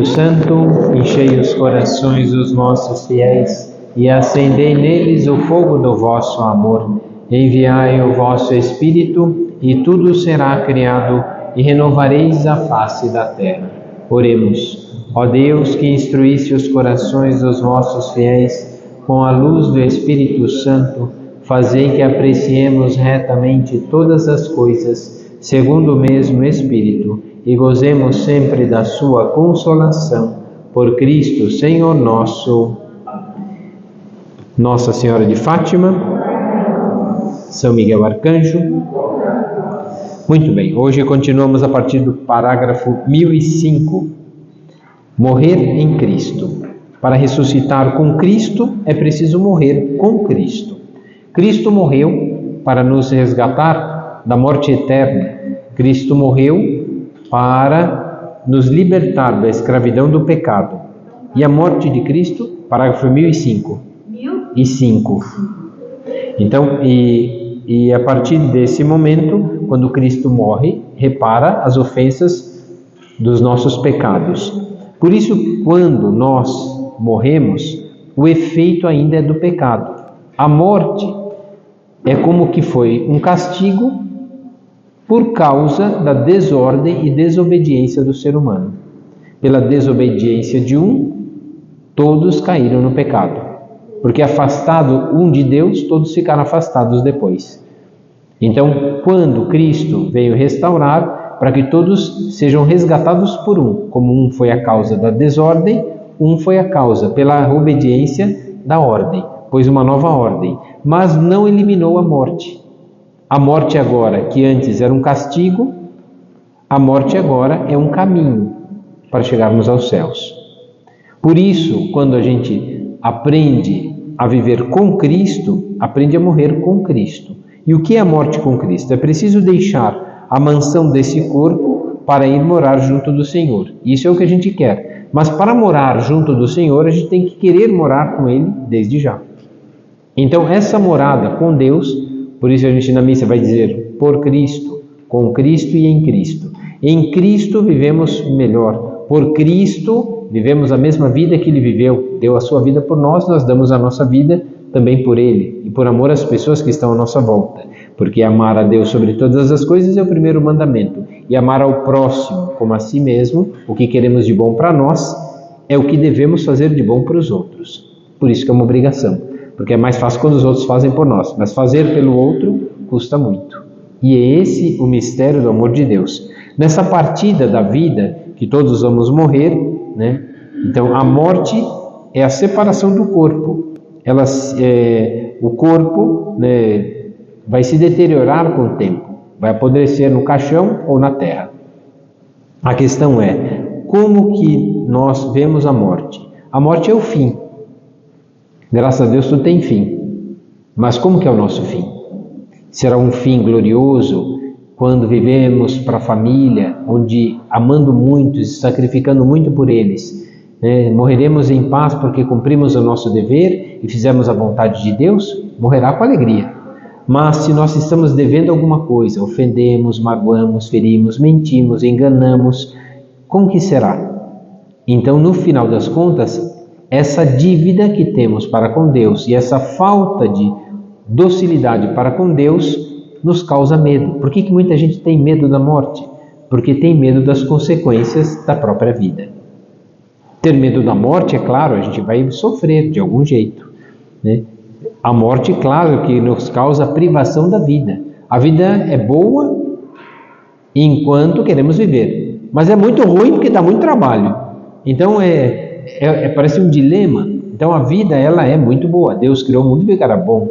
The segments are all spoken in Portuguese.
Santo, enchei os corações dos nossos fiéis e acendei neles o fogo do vosso amor. Enviai o vosso Espírito e tudo será criado e renovareis a face da terra. Oremos. Ó Deus, que instruísse os corações dos vossos fiéis com a luz do Espírito Santo, fazei que apreciemos retamente todas as coisas, segundo o mesmo Espírito, e gozemos sempre da sua consolação. Por Cristo, Senhor nosso. Nossa Senhora de Fátima, São Miguel Arcanjo. Muito bem, hoje continuamos a partir do parágrafo 1005. Morrer em Cristo. Para ressuscitar com Cristo, é preciso morrer com Cristo. Cristo morreu para nos resgatar da morte eterna. Cristo morreu para nos libertar da escravidão do pecado. E a morte de Cristo, parágrafo 1005. Então, e a partir desse momento, quando Cristo morre, repara as ofensas dos nossos pecados. Por isso, quando nós morremos, o efeito ainda é do pecado. A morte é como que foi um castigo por causa da desordem e desobediência do ser humano. Pela desobediência de um, todos caíram no pecado. Porque afastado um de Deus, todos ficaram afastados depois. Então, quando Cristo veio restaurar, para que todos sejam resgatados por um, como um foi a causa da desordem, um foi a causa pela obediência da ordem, pôs uma nova ordem, mas não eliminou a morte. A morte agora, que antes era um castigo, a morte agora é um caminho para chegarmos aos céus. Por isso, quando a gente aprende a viver com Cristo, aprende a morrer com Cristo. E o que é a morte com Cristo? É preciso deixar a mansão desse corpo para ir morar junto do Senhor. Isso é o que a gente quer. Mas para morar junto do Senhor, a gente tem que querer morar com Ele desde já. Então, essa morada com Deus, por isso a gente na missa vai dizer por Cristo, com Cristo e em Cristo. Em Cristo vivemos melhor. Por Cristo vivemos a mesma vida que Ele viveu. Deu a sua vida por nós, nós damos a nossa vida também por Ele. E por amor às pessoas que estão à nossa volta. Porque amar a Deus sobre todas as coisas é o primeiro mandamento. E amar ao próximo como a si mesmo, o que queremos de bom para nós, é o que devemos fazer de bom para os outros. Por isso que é uma obrigação. Porque é mais fácil quando os outros fazem por nós. Mas fazer pelo outro custa muito. E é esse o mistério do amor de Deus. Nessa partida da vida, que todos vamos morrer, né? Então a morte é a separação do corpo. O corpo, né, vai se deteriorar com o tempo. Vai apodrecer no caixão ou na terra. A questão é, como que nós vemos a morte? A morte é o fim. Graças a Deus tudo tem fim. Mas como que é o nosso fim? Será um fim glorioso quando vivemos para a família, onde amando muitos, sacrificando muito por eles, né? Morreremos em paz porque cumprimos o nosso dever e fizemos a vontade de Deus? Morrerá com alegria. Mas se nós estamos devendo alguma coisa, ofendemos, magoamos, ferimos, mentimos, enganamos, como que será? Então, no final das contas, essa dívida que temos para com Deus e essa falta de docilidade para com Deus nos causa medo. Por que muita gente tem medo da morte? Porque tem medo das consequências da própria vida. Ter medo da morte, é claro, a gente vai sofrer de algum jeito, né? A morte, claro, que nos causa a privação da vida. A vida é boa enquanto queremos viver, mas é muito ruim porque dá muito trabalho. Então, parece um dilema. Então, a vida, ela é muito boa. Deus criou o mundo e era bom.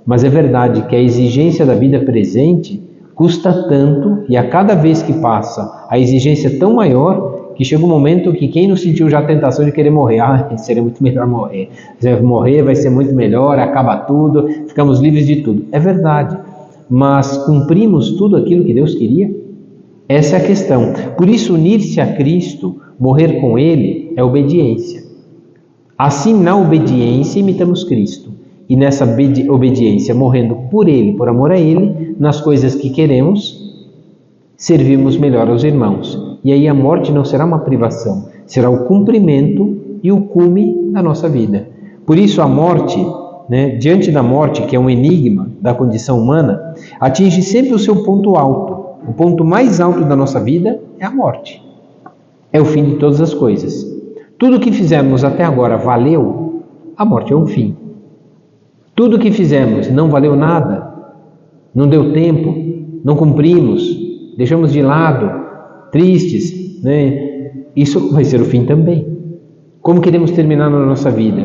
Mas é verdade que a exigência da vida presente custa tanto, e a cada vez que passa, a exigência é tão maior, que chega um momento que quem não sentiu já a tentação de querer morrer, seria muito melhor morrer. Se morrer vai ser muito melhor, acaba tudo, ficamos livres de tudo. É verdade, mas cumprimos tudo aquilo que Deus queria? Essa é a questão. Por isso, unir-se a Cristo, morrer com Ele, é obediência. Assim, na obediência, imitamos Cristo. E nessa obediência, morrendo por Ele, por amor a Ele, nas coisas que queremos, servimos melhor aos irmãos. E aí a morte não será uma privação, será o cumprimento e o cume da nossa vida. Por isso a morte, diante da morte, que é um enigma da condição humana, atinge sempre o seu ponto alto. O ponto mais alto da nossa vida é a morte. É o fim de todas as coisas. Tudo que fizemos até agora valeu, a morte é um fim. Tudo que fizemos não valeu nada, não deu tempo, não cumprimos, deixamos de lado, tristes, isso vai ser o fim também. Como queremos terminar na nossa vida,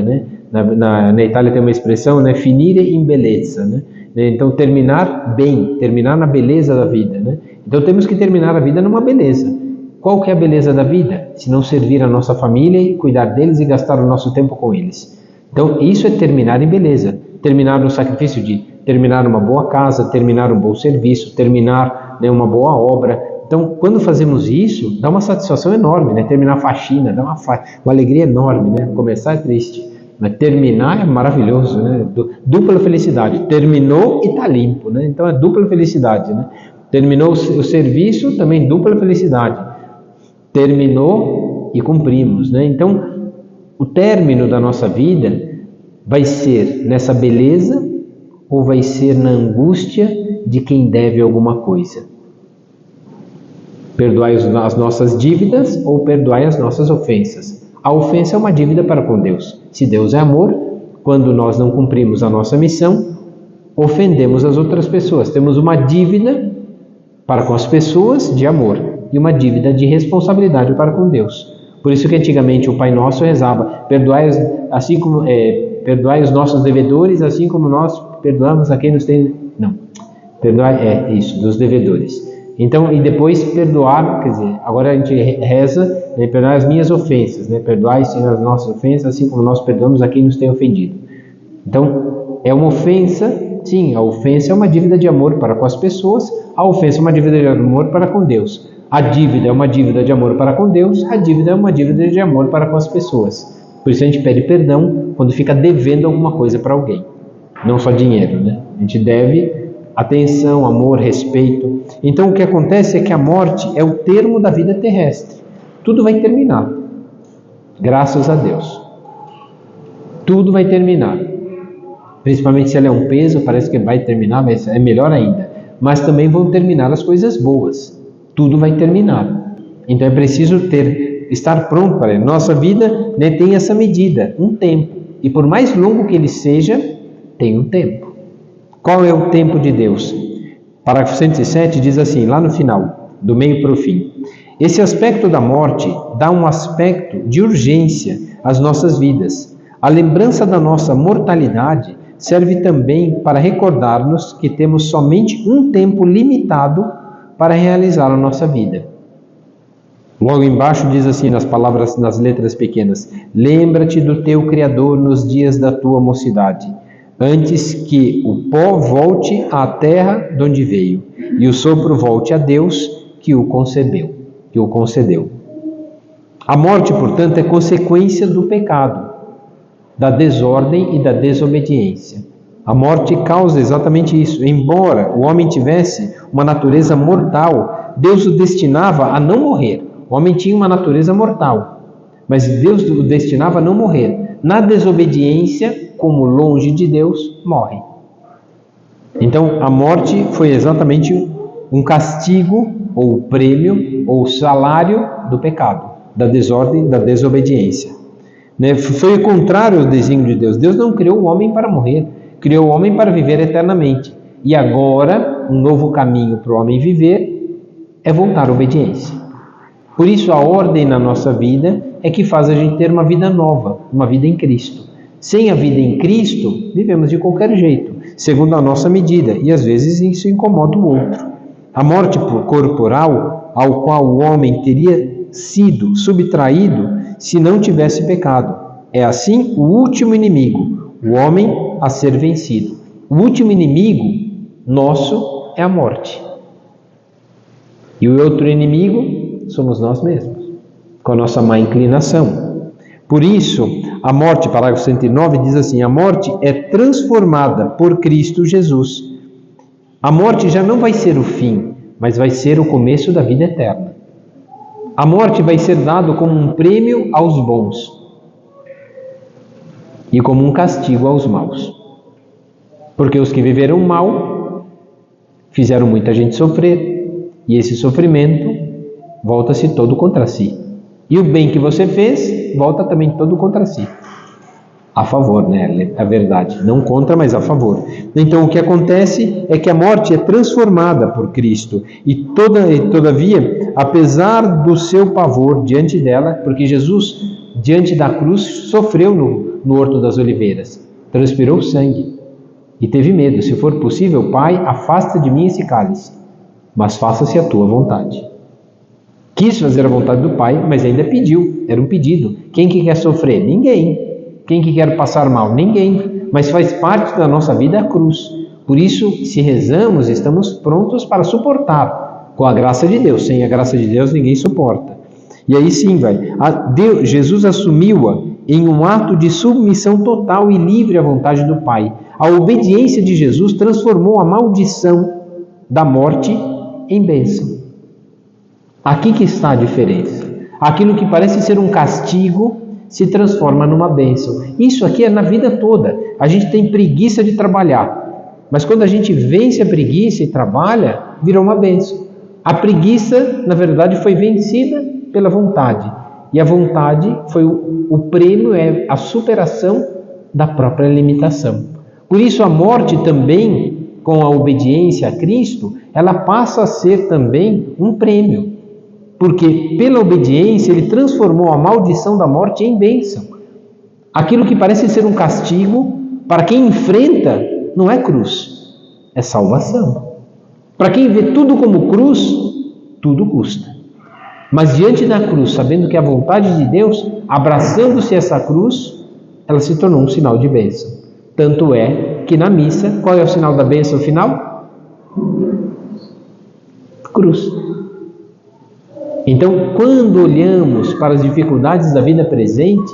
Na Itália tem uma expressão, finire in bellezza, Então terminar bem, terminar na beleza da vida, Então temos que terminar a vida numa beleza. Qual que é a beleza da vida? Se não servir a nossa família e cuidar deles e gastar o nosso tempo com eles. Então isso é terminar em beleza. Terminar no sacrifício de terminar uma boa casa, terminar um bom serviço, terminar uma boa obra. Então, quando fazemos isso, dá uma satisfação enorme, Terminar a faxina, dá uma alegria enorme, Começar é triste, mas terminar é maravilhoso, Dupla felicidade. Terminou e está limpo, Então é dupla felicidade, Terminou o serviço, também dupla felicidade. Terminou e cumprimos, Então, o término da nossa vida vai ser nessa beleza ou vai ser na angústia de quem deve alguma coisa? Perdoai as nossas dívidas ou perdoai as nossas ofensas. A ofensa é uma dívida para com Deus. Se Deus é amor, quando nós não cumprimos a nossa missão, ofendemos as outras pessoas. Temos uma dívida para com as pessoas de amor e uma dívida de responsabilidade para com Deus. Por isso que antigamente o Pai Nosso rezava: perdoai os nossos devedores, assim como nós perdoamos a quem nos tem... Não, perdoai, dos devedores. Então, e depois perdoar, quer dizer, agora a gente reza, perdoai as minhas ofensas, perdoai, Senhor, as nossas ofensas, assim como nós perdoamos a quem nos tem ofendido. Então, é uma ofensa, sim, a ofensa é uma dívida de amor para com as pessoas, a ofensa é uma dívida de amor para com Deus. A dívida é uma dívida de amor para com Deus, a dívida é uma dívida de amor para com as pessoas. Por isso a gente pede perdão quando fica devendo alguma coisa para alguém, não só dinheiro, A gente deve atenção, amor, respeito. Então o que acontece é que a morte é o termo da vida terrestre. Tudo vai terminar, graças a Deus. Tudo vai terminar. Principalmente se ela é um peso, parece que vai terminar, mas é melhor ainda. Mas também vão terminar as coisas boas. Tudo vai terminar. Então é preciso estar pronto para ele. Nossa vida tem essa medida, um tempo. E por mais longo que ele seja, tem um tempo. Qual é o tempo de Deus? Parágrafo 107 diz assim, lá no final, do meio para o fim: esse aspecto da morte dá um aspecto de urgência às nossas vidas. A lembrança da nossa mortalidade serve também para recordar-nos que temos somente um tempo limitado para realizar a nossa vida. Logo embaixo diz assim, nas letras pequenas: lembra-te do teu Criador nos dias da tua mocidade, antes que o pó volte à terra de onde veio, e o sopro volte a Deus que o concedeu. A morte, portanto, é consequência do pecado, da desordem e da desobediência. A morte causa exatamente isso. Embora o homem tivesse uma natureza mortal, Deus o destinava a não morrer. O homem tinha uma natureza mortal, mas Deus o destinava a não morrer. Na desobediência, como longe de Deus, morre. Então, a morte foi exatamente um castigo, ou o prêmio, ou o salário do pecado, da desordem, da desobediência. Foi o contrário ao desígnio de Deus. Deus não criou o homem para morrer, criou o homem para viver eternamente. E agora, um novo caminho para o homem viver é voltar à obediência. Por isso, a ordem na nossa vida é que faz a gente ter uma vida nova, uma vida em Cristo. Sem a vida em Cristo, vivemos de qualquer jeito, segundo a nossa medida, e às vezes isso incomoda o outro. A morte corporal, ao qual o homem teria sido subtraído se não tivesse pecado, é assim o último inimigo, o homem a ser vencido. O último inimigo nosso é a morte. E o outro inimigo somos nós mesmos, com a nossa má inclinação. Por isso, a morte, parágrafo 109, diz assim: a morte é transformada por Cristo Jesus. A morte já não vai ser o fim, mas vai ser o começo da vida eterna. A morte vai ser dada como um prêmio aos bons e como um castigo aos maus. Porque os que viveram mal fizeram muita gente sofrer, e esse sofrimento volta-se todo contra si. E o bem que você fez volta também todo contra si. A favor, né? É a verdade. Não contra, mas a favor. Então o que acontece é que a morte é transformada por Cristo. E todavia, apesar do seu pavor diante dela, porque Jesus, diante da cruz, sofreu no Horto das Oliveiras, transpirou sangue e teve medo. Se for possível, Pai, afasta de mim esse cálice, mas faça-se a tua vontade. Quis fazer a vontade do Pai, mas ainda pediu. Era um pedido. Quem que quer sofrer? Ninguém. Quem que quer passar mal? Ninguém. Mas faz parte da nossa vida a cruz. Por isso, se rezamos, estamos prontos para suportar, com a graça de Deus. Sem a graça de Deus, ninguém suporta. E aí sim, Jesus assumiu-a em um ato de submissão total e livre à vontade do Pai. A obediência de Jesus transformou a maldição da morte em bênção. Aqui que está a diferença. Aquilo que parece ser um castigo se transforma numa bênção. Isso aqui é na vida toda. A gente tem preguiça de trabalhar, mas quando a gente vence a preguiça e trabalha, virou uma bênção. A preguiça, na verdade, foi vencida pela vontade. E a vontade foi o prêmio, é a superação da própria limitação. Por isso a morte também, com a obediência a Cristo, ela passa a ser também um prêmio. Porque pela obediência ele transformou a maldição da morte em bênção. Aquilo que parece ser um castigo, para quem enfrenta, não é cruz, é salvação. Para quem vê tudo como cruz, tudo custa. Mas diante da cruz, sabendo que é a vontade de Deus, abraçando-se essa cruz, ela se tornou um sinal de bênção. Tanto é que na missa, qual é o sinal da bênção final? Cruz. Então, quando olhamos para as dificuldades da vida presente,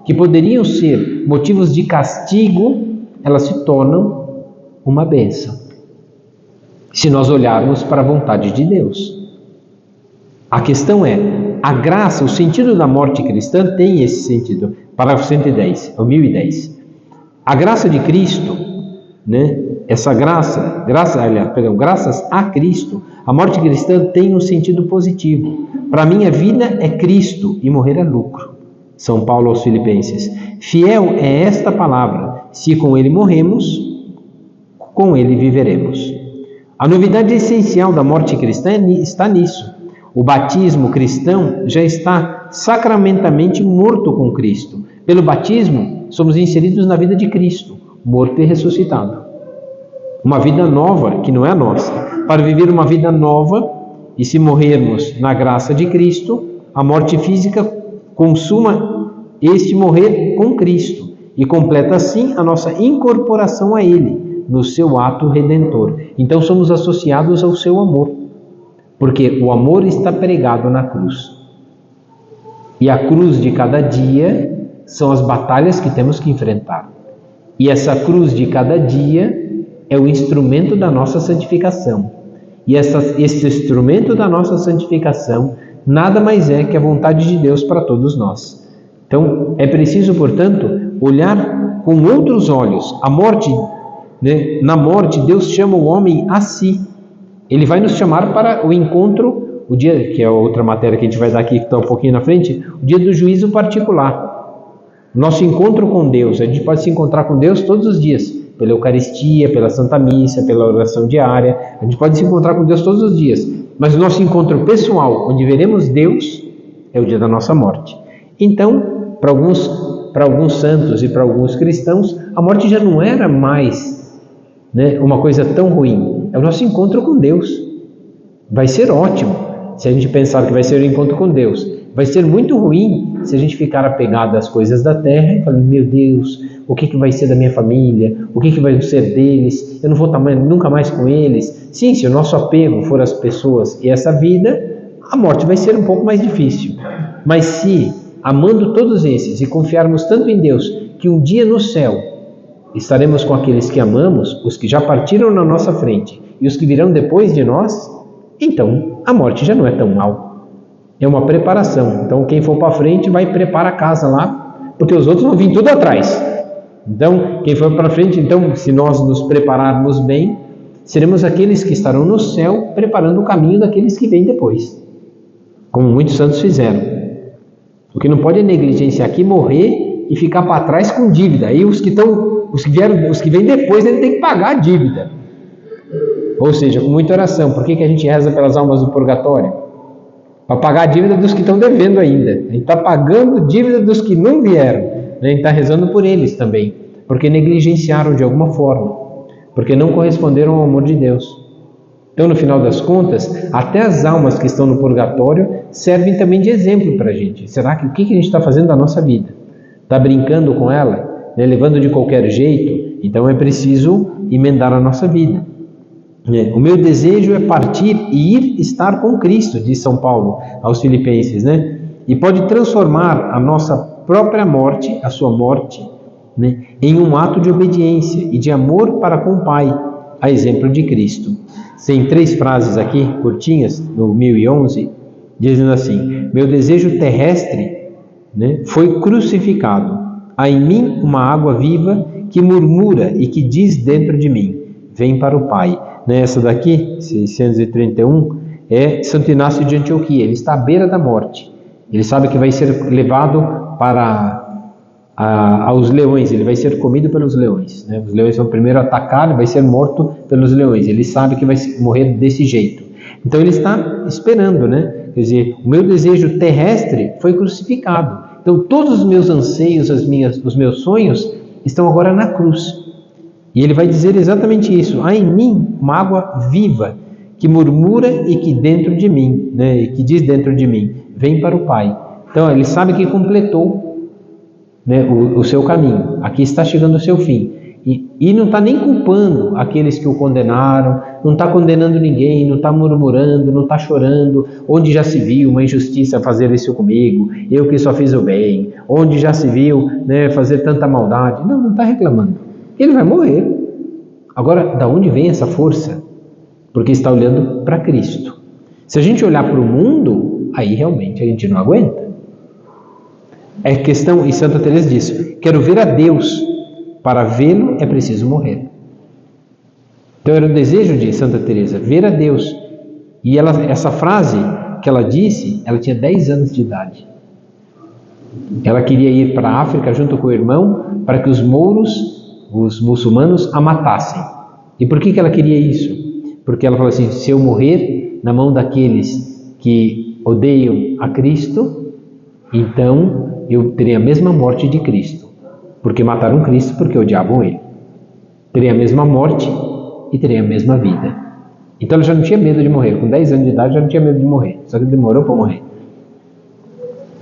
que poderiam ser motivos de castigo, elas se tornam uma bênção. Se nós olharmos para a vontade de Deus. A questão é, a graça, o sentido da morte cristã tem esse sentido. Parágrafo 110, é o 1010. A graça de Cristo, né? Essa graças a Cristo, a morte cristã tem um sentido positivo. Para mim a vida é Cristo e morrer é lucro. São Paulo aos Filipenses. Fiel é esta palavra, se com ele morremos, com ele viveremos. A novidade essencial da morte cristã está nisso. O batismo cristão já está sacramentamente morto com Cristo. Pelo batismo, somos inseridos na vida de Cristo, morto e ressuscitado. Uma vida nova que não é a nossa. Para viver uma vida nova, e se morrermos na graça de Cristo, a morte física consuma este morrer com Cristo e completa assim a nossa incorporação a Ele, no seu ato redentor. Então somos associados ao seu amor, porque o amor está pregado na cruz. E a cruz de cada dia são as batalhas que temos que enfrentar. E essa cruz de cada dia é o instrumento da nossa santificação. E esse instrumento da nossa santificação nada mais é que a vontade de Deus para todos nós. Então, é preciso, portanto, olhar com outros olhos. A morte, né? Na morte, Deus chama o homem a si. Ele vai nos chamar para o encontro, o dia, que é outra matéria que a gente vai dar aqui, que está um pouquinho na frente, o dia do juízo particular. Nosso encontro com Deus, a gente pode se encontrar com Deus todos os dias, pela Eucaristia, pela Santa Missa, pela oração diária, a gente pode se encontrar com Deus todos os dias, mas o nosso encontro pessoal, onde veremos Deus, é o dia da nossa morte. Então, para alguns santos e para alguns cristãos, a morte já não era mais, né, uma coisa tão ruim, é o nosso encontro com Deus. Vai ser ótimo se a gente pensar que vai ser o encontro com Deus. Vai ser muito ruim se a gente ficar apegado às coisas da terra e falar, meu Deus, o que vai ser da minha família? O que vai ser deles? Eu não vou estar nunca mais com eles. Sim, se o nosso apego for as pessoas e essa vida, a morte vai ser um pouco mais difícil. Mas se, amando todos esses e confiarmos tanto em Deus, que um dia no céu estaremos com aqueles que amamos, os que já partiram na nossa frente e os que virão depois de nós, então a morte já não é tão mal. É uma preparação. Então, quem for para frente vai preparar a casa lá, porque os outros vão vir tudo atrás. Então, quem for para frente, então, se nós nos prepararmos bem, seremos aqueles que estarão no céu, preparando o caminho daqueles que vêm depois, como muitos santos fizeram. O que não pode é negligenciar aqui, morrer e ficar para trás com dívida. Aí os que vêm depois, ele tem que pagar a dívida. Ou seja, com muita oração. Por que a gente reza pelas almas do purgatório? Para pagar a dívida dos que estão devendo ainda. A gente está pagando dívida dos que não vieram. A gente está rezando por eles também, porque negligenciaram de alguma forma, porque não corresponderam ao amor de Deus. Então, no final das contas, até as almas que estão no purgatório servem também de exemplo para a gente. Será que o que a gente está fazendo da nossa vida? Está brincando com ela? Levando de qualquer jeito? Então é preciso emendar a nossa vida. O meu desejo é partir e ir estar com Cristo, diz São Paulo aos Filipenses, e pode transformar a nossa própria morte, a sua morte, em um ato de obediência e de amor para com o Pai, a exemplo de Cristo. Tem 3 frases aqui, curtinhas, no 1011, dizendo assim: meu desejo terrestre foi crucificado, há em mim uma água viva que murmura e que diz dentro de mim, vem para o Pai. Essa daqui, 631, é Santo Inácio de Antioquia. Ele está à beira da morte. Ele sabe que vai ser levado aos leões. Ele vai ser comido pelos leões. Os leões vão primeiro atacar, ele vai ser morto pelos leões. Ele sabe que vai morrer desse jeito. Então ele está esperando, Quer dizer, o meu desejo terrestre foi crucificado. Então todos os meus anseios, os meus sonhos estão agora na cruz. E ele vai dizer exatamente isso: há em mim uma água viva que murmura e que dentro de mim, e que diz dentro de mim, vem para o Pai. Então ele sabe que completou o seu caminho, aqui está chegando o seu fim. E não está nem culpando aqueles que o condenaram, não está condenando ninguém, não está murmurando, não está chorando, onde já se viu uma injustiça fazer isso comigo, eu que só fiz o bem, onde já se viu fazer tanta maldade. Não está reclamando. Ele vai morrer. Agora, da onde vem essa força? Porque está olhando para Cristo. Se a gente olhar para o mundo, aí realmente a gente não aguenta. É questão, e Santa Teresa diz, quero ver a Deus, para vê-lo é preciso morrer. Então era o desejo de Santa Teresa, ver a Deus. E essa frase que ela disse, ela tinha 10 anos de idade. Ela queria ir para a África junto com o irmão, para que os mouros, os muçulmanos, a matassem. E por que ela queria isso? Porque ela falou assim: se eu morrer na mão daqueles que odeiam a Cristo, então eu terei a mesma morte de Cristo, porque mataram Cristo porque odiavam Ele. Terei a mesma morte e terei a mesma vida. Então ela já não tinha medo de morrer. Com 10 anos de idade já não tinha medo de morrer, só que demorou para morrer.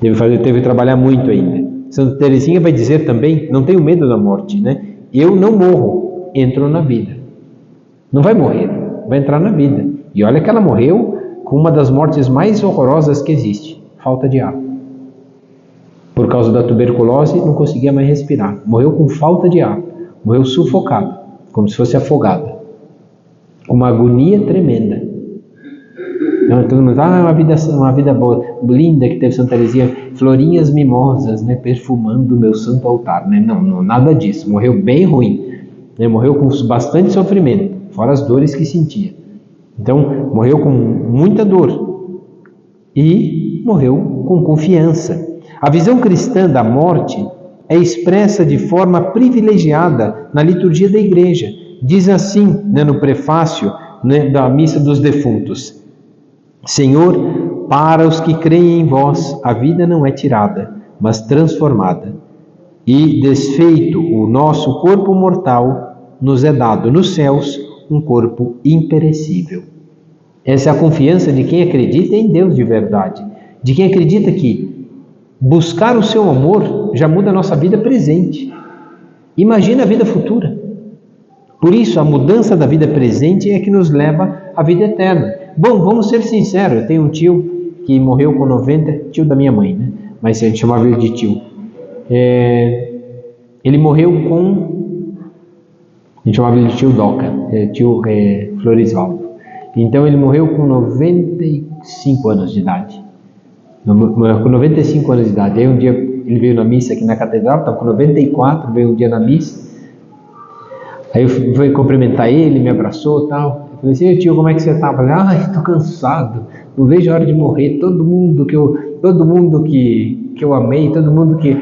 Teve que trabalhar muito ainda. Santa Teresinha vai dizer também: não tenho medo da morte, eu não morro, entro na vida. Não vai morrer, vai entrar na vida. E olha que ela morreu com uma das mortes mais horrorosas que existe: falta de ar. Por causa da tuberculose, não conseguia mais respirar. Morreu com falta de ar. Morreu sufocada, como se fosse afogada. Com uma agonia tremenda. Todo mundo, uma vida boa, linda que teve Santa Teresinha, florinhas mimosas, perfumando o meu santo altar. Não, nada disso. Morreu bem ruim. Morreu com bastante sofrimento, fora as dores que sentia. Então, morreu com muita dor e morreu com confiança. A visão cristã da morte é expressa de forma privilegiada na liturgia da Igreja. Diz assim, no prefácio da Missa dos Defuntos: Senhor, para os que creem em vós, a vida não é tirada, mas transformada. E desfeito o nosso corpo mortal, nos é dado nos céus um corpo imperecível. Essa é a confiança de quem acredita em Deus de verdade, de quem acredita que buscar o seu amor já muda a nossa vida presente. Imagina a vida futura. Por isso, a mudança da vida presente é que nos leva à vida eterna. Bom, vamos ser sinceros, eu tenho um tio que morreu com 90, tio da minha mãe, mas a gente chamava ele de tio. Ele morreu com, a gente chamava ele de tio Doca, tio Florisvaldo. Então ele morreu com 95 anos de idade. com 95 anos de idade. Aí um dia ele veio na missa aqui na catedral, estava com 94, veio um dia na missa. Aí eu fui cumprimentar ele, me abraçou e tal. Eu falei assim: tio, como é que você está? Eu falei: estou cansado, não vejo a hora de morrer. Todo mundo que eu amei, todo mundo que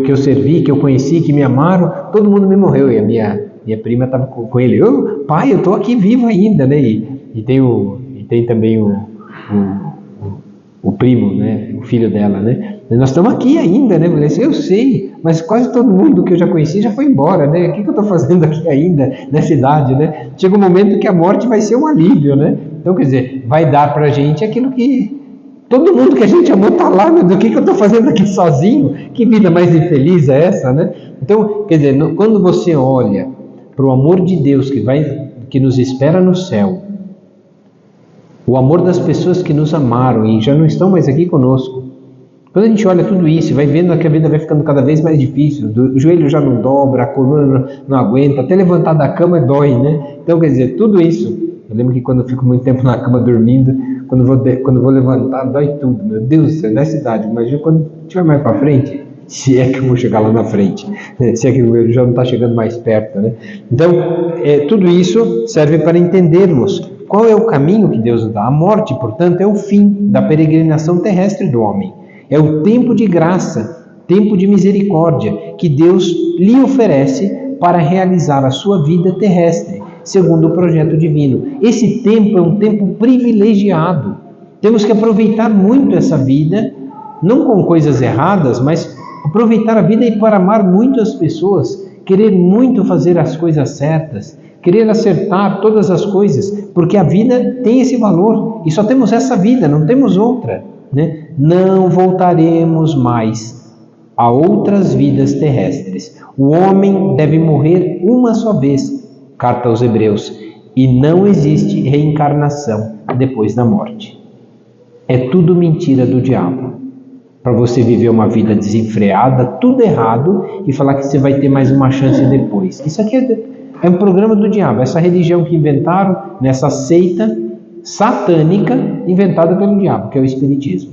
eu servi, que eu conheci, que me amaram, todo mundo me morreu. E a minha prima estava com ele: pai, eu estou aqui vivo ainda, né? E tem também o primo, né? O filho dela, né? Nós estamos aqui ainda, né? Eu sei, mas quase todo mundo que eu já conheci já foi embora, né? O que eu estou fazendo aqui ainda nessa idade, né? Chega um momento que a morte vai ser um alívio, né? Então, quer dizer, vai dar para a gente aquilo que todo mundo que a gente amou está lá, meu Deus, o que eu estou fazendo aqui sozinho? Que vida mais infeliz é essa, né? Então, quer dizer, quando você olha para o amor de Deus que nos espera no céu, o amor das pessoas que nos amaram e já não estão mais aqui conosco, quando a gente olha tudo isso, vai vendo que a vida vai ficando cada vez mais difícil, o joelho já não dobra, a coluna não aguenta, até levantar da cama dói, né? Então, quer dizer, tudo isso, eu lembro que quando eu fico muito tempo na cama dormindo, quando vou levantar, dói tudo, meu Deus do céu, nessa idade, imagina quando estiver mais para frente, se é que eu vou chegar lá na frente, se é que o joelho já não está chegando mais perto, né? Então, tudo isso serve para entendermos qual é o caminho que Deus nos dá. A morte, portanto, é o fim da peregrinação terrestre do homem. É o tempo de graça, tempo de misericórdia que Deus lhe oferece para realizar a sua vida terrestre, segundo o projeto divino. Esse tempo é um tempo privilegiado. Temos que aproveitar muito essa vida, não com coisas erradas, mas aproveitar a vida e para amar muito as pessoas, querer muito fazer as coisas certas, querer acertar todas as coisas, porque a vida tem esse valor e só temos essa vida, não temos outra, né? Não voltaremos mais a outras vidas terrestres. O homem deve morrer uma só vez, carta aos Hebreus, e não existe reencarnação depois da morte. É tudo mentira do diabo, para você viver uma vida desenfreada, tudo errado, e falar que você vai ter mais uma chance depois. Isso aqui é um programa do diabo, essa religião que inventaram, nessa seita satânica inventada pelo diabo, que é o espiritismo.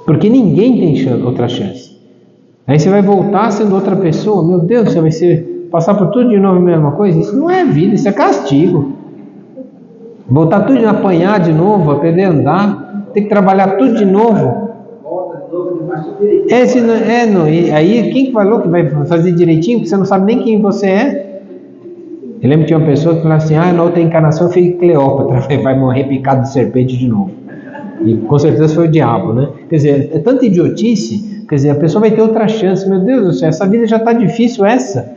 Porque ninguém tem outra chance. Aí você vai voltar sendo outra pessoa, meu Deus, você vai passar por tudo de novo a mesma coisa? Isso não é vida, isso é castigo. Voltar tudo, apanhar de novo, aprender a andar, ter que trabalhar tudo de novo. Aí quem falou que vai fazer direitinho, porque você não sabe nem quem você é? Eu lembro que tinha uma pessoa que falou assim: na outra encarnação eu fui Cleópatra, vai morrer picado de serpente de novo. E com certeza foi o diabo, né? Quer dizer, é tanta idiotice, quer dizer, a pessoa vai ter outra chance. Meu Deus do céu, essa vida já está difícil, essa.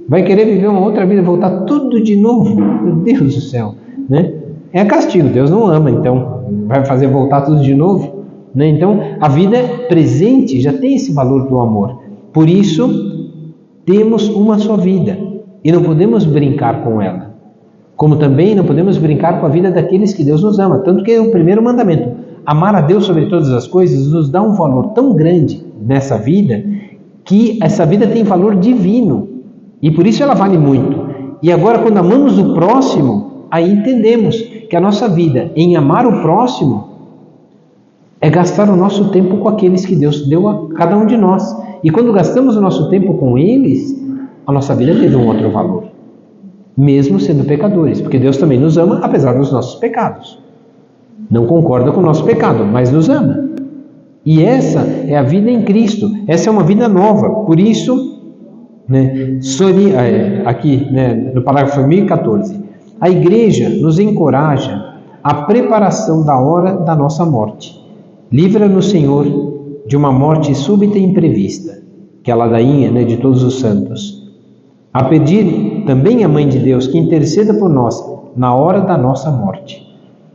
Vai querer viver uma outra vida, voltar tudo de novo. Meu Deus do céu, né? É castigo, Deus não ama, então vai fazer voltar tudo de novo, né? Então, a vida presente já tem esse valor do amor. Por isso, temos uma só vida e não podemos brincar com ela. Como também não podemos brincar com a vida daqueles que Deus nos ama. Tanto que é o primeiro mandamento. Amar a Deus sobre todas as coisas nos dá um valor tão grande nessa vida, que essa vida tem valor divino. E por isso ela vale muito. E agora, quando amamos o próximo, aí entendemos que a nossa vida em amar o próximo é gastar o nosso tempo com aqueles que Deus deu a cada um de nós. E quando gastamos o nosso tempo com eles, a nossa vida teve um outro valor. Mesmo sendo pecadores, porque Deus também nos ama, apesar dos nossos pecados. Não concorda com o nosso pecado, mas nos ama. E essa é a vida em Cristo, essa é uma vida nova. Por isso, né, aqui, né, no parágrafo 1014, a igreja nos encoraja à preparação da hora da nossa morte. Livra-nos, Senhor, de uma morte súbita e imprevista, que é a ladainha, né, de todos os santos. A pedir também à Mãe de Deus que interceda por nós na hora da nossa morte,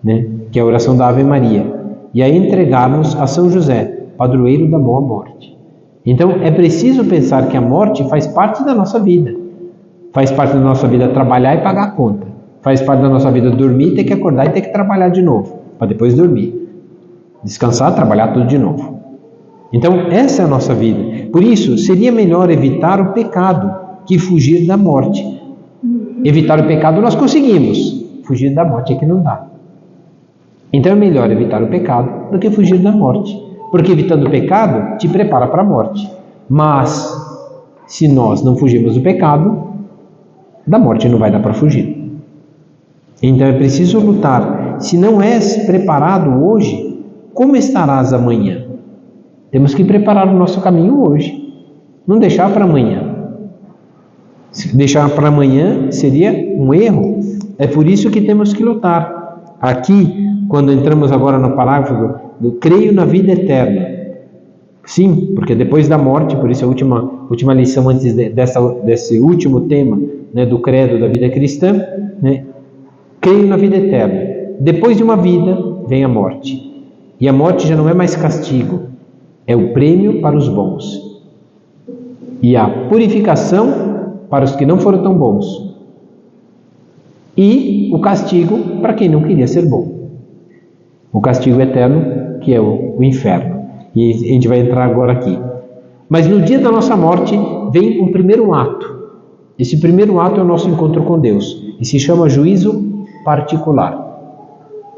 né? Que é a oração da Ave Maria, e a entregar-nos a São José, padroeiro da boa morte. Então é preciso pensar que a morte faz parte da nossa vida. Faz parte da nossa vida trabalhar e pagar a conta. Faz parte da nossa vida dormir, ter que acordar e ter que trabalhar de novo, para depois dormir. Descansar, trabalhar tudo de novo. Então essa é a nossa vida. Por isso seria melhor evitar o pecado que fugir da morte. Evitar o pecado nós conseguimos, fugir da morte é que não dá. Então é melhor evitar o pecado do que fugir da morte, porque evitando o pecado te prepara para a morte. Mas se nós não fugirmos do pecado, da morte não vai dar para fugir. Então é preciso lutar. Se não és preparado hoje, como estarás amanhã? Temos que preparar o nosso caminho hoje, não deixar para amanhã. Se deixar para amanhã seria um erro. É por isso que temos que lutar. Aqui, quando entramos agora no parágrafo do creio na vida eterna. Sim, porque depois da morte, por isso a última lição antes desse último tema, né, do credo da vida cristã, né, creio na vida eterna. Depois de uma vida vem a morte. E a morte já não é mais castigo, é o prêmio para os bons. E a purificação para os que não foram tão bons. E o castigo para quem não queria ser bom. O castigo eterno, que é o inferno. E a gente vai entrar agora aqui. Mas no dia da nossa morte vem um primeiro ato. Esse primeiro ato é o nosso encontro com Deus. E se chama juízo particular.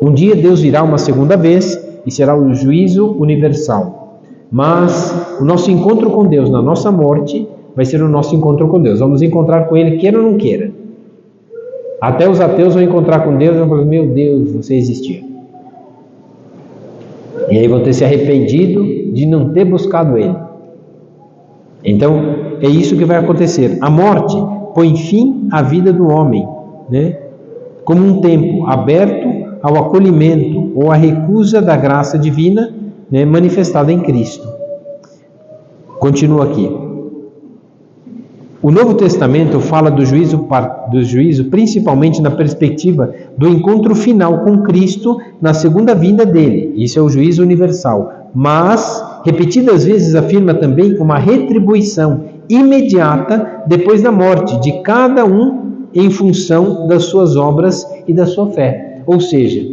Um dia Deus virá uma segunda vez e será o juízo universal. Mas o nosso encontro com Deus na nossa morte vai ser o nosso encontro com Deus. Vamos encontrar com Ele, queira ou não queira. Até os ateus vão encontrar com Deus e vão falar, meu Deus, você existia. E aí vão ter se arrependido de não ter buscado Ele. Então, é isso que vai acontecer. A morte põe fim à vida do homem, né? Como um tempo aberto ao acolhimento ou à recusa da graça divina, né, manifestada em Cristo. Continua aqui. O Novo Testamento fala do juízo principalmente na perspectiva do encontro final com Cristo na segunda vinda dele. Isso é o juízo universal. Mas, repetidas vezes, afirma também uma retribuição imediata depois da morte de cada um em função das suas obras e da sua fé. Ou seja,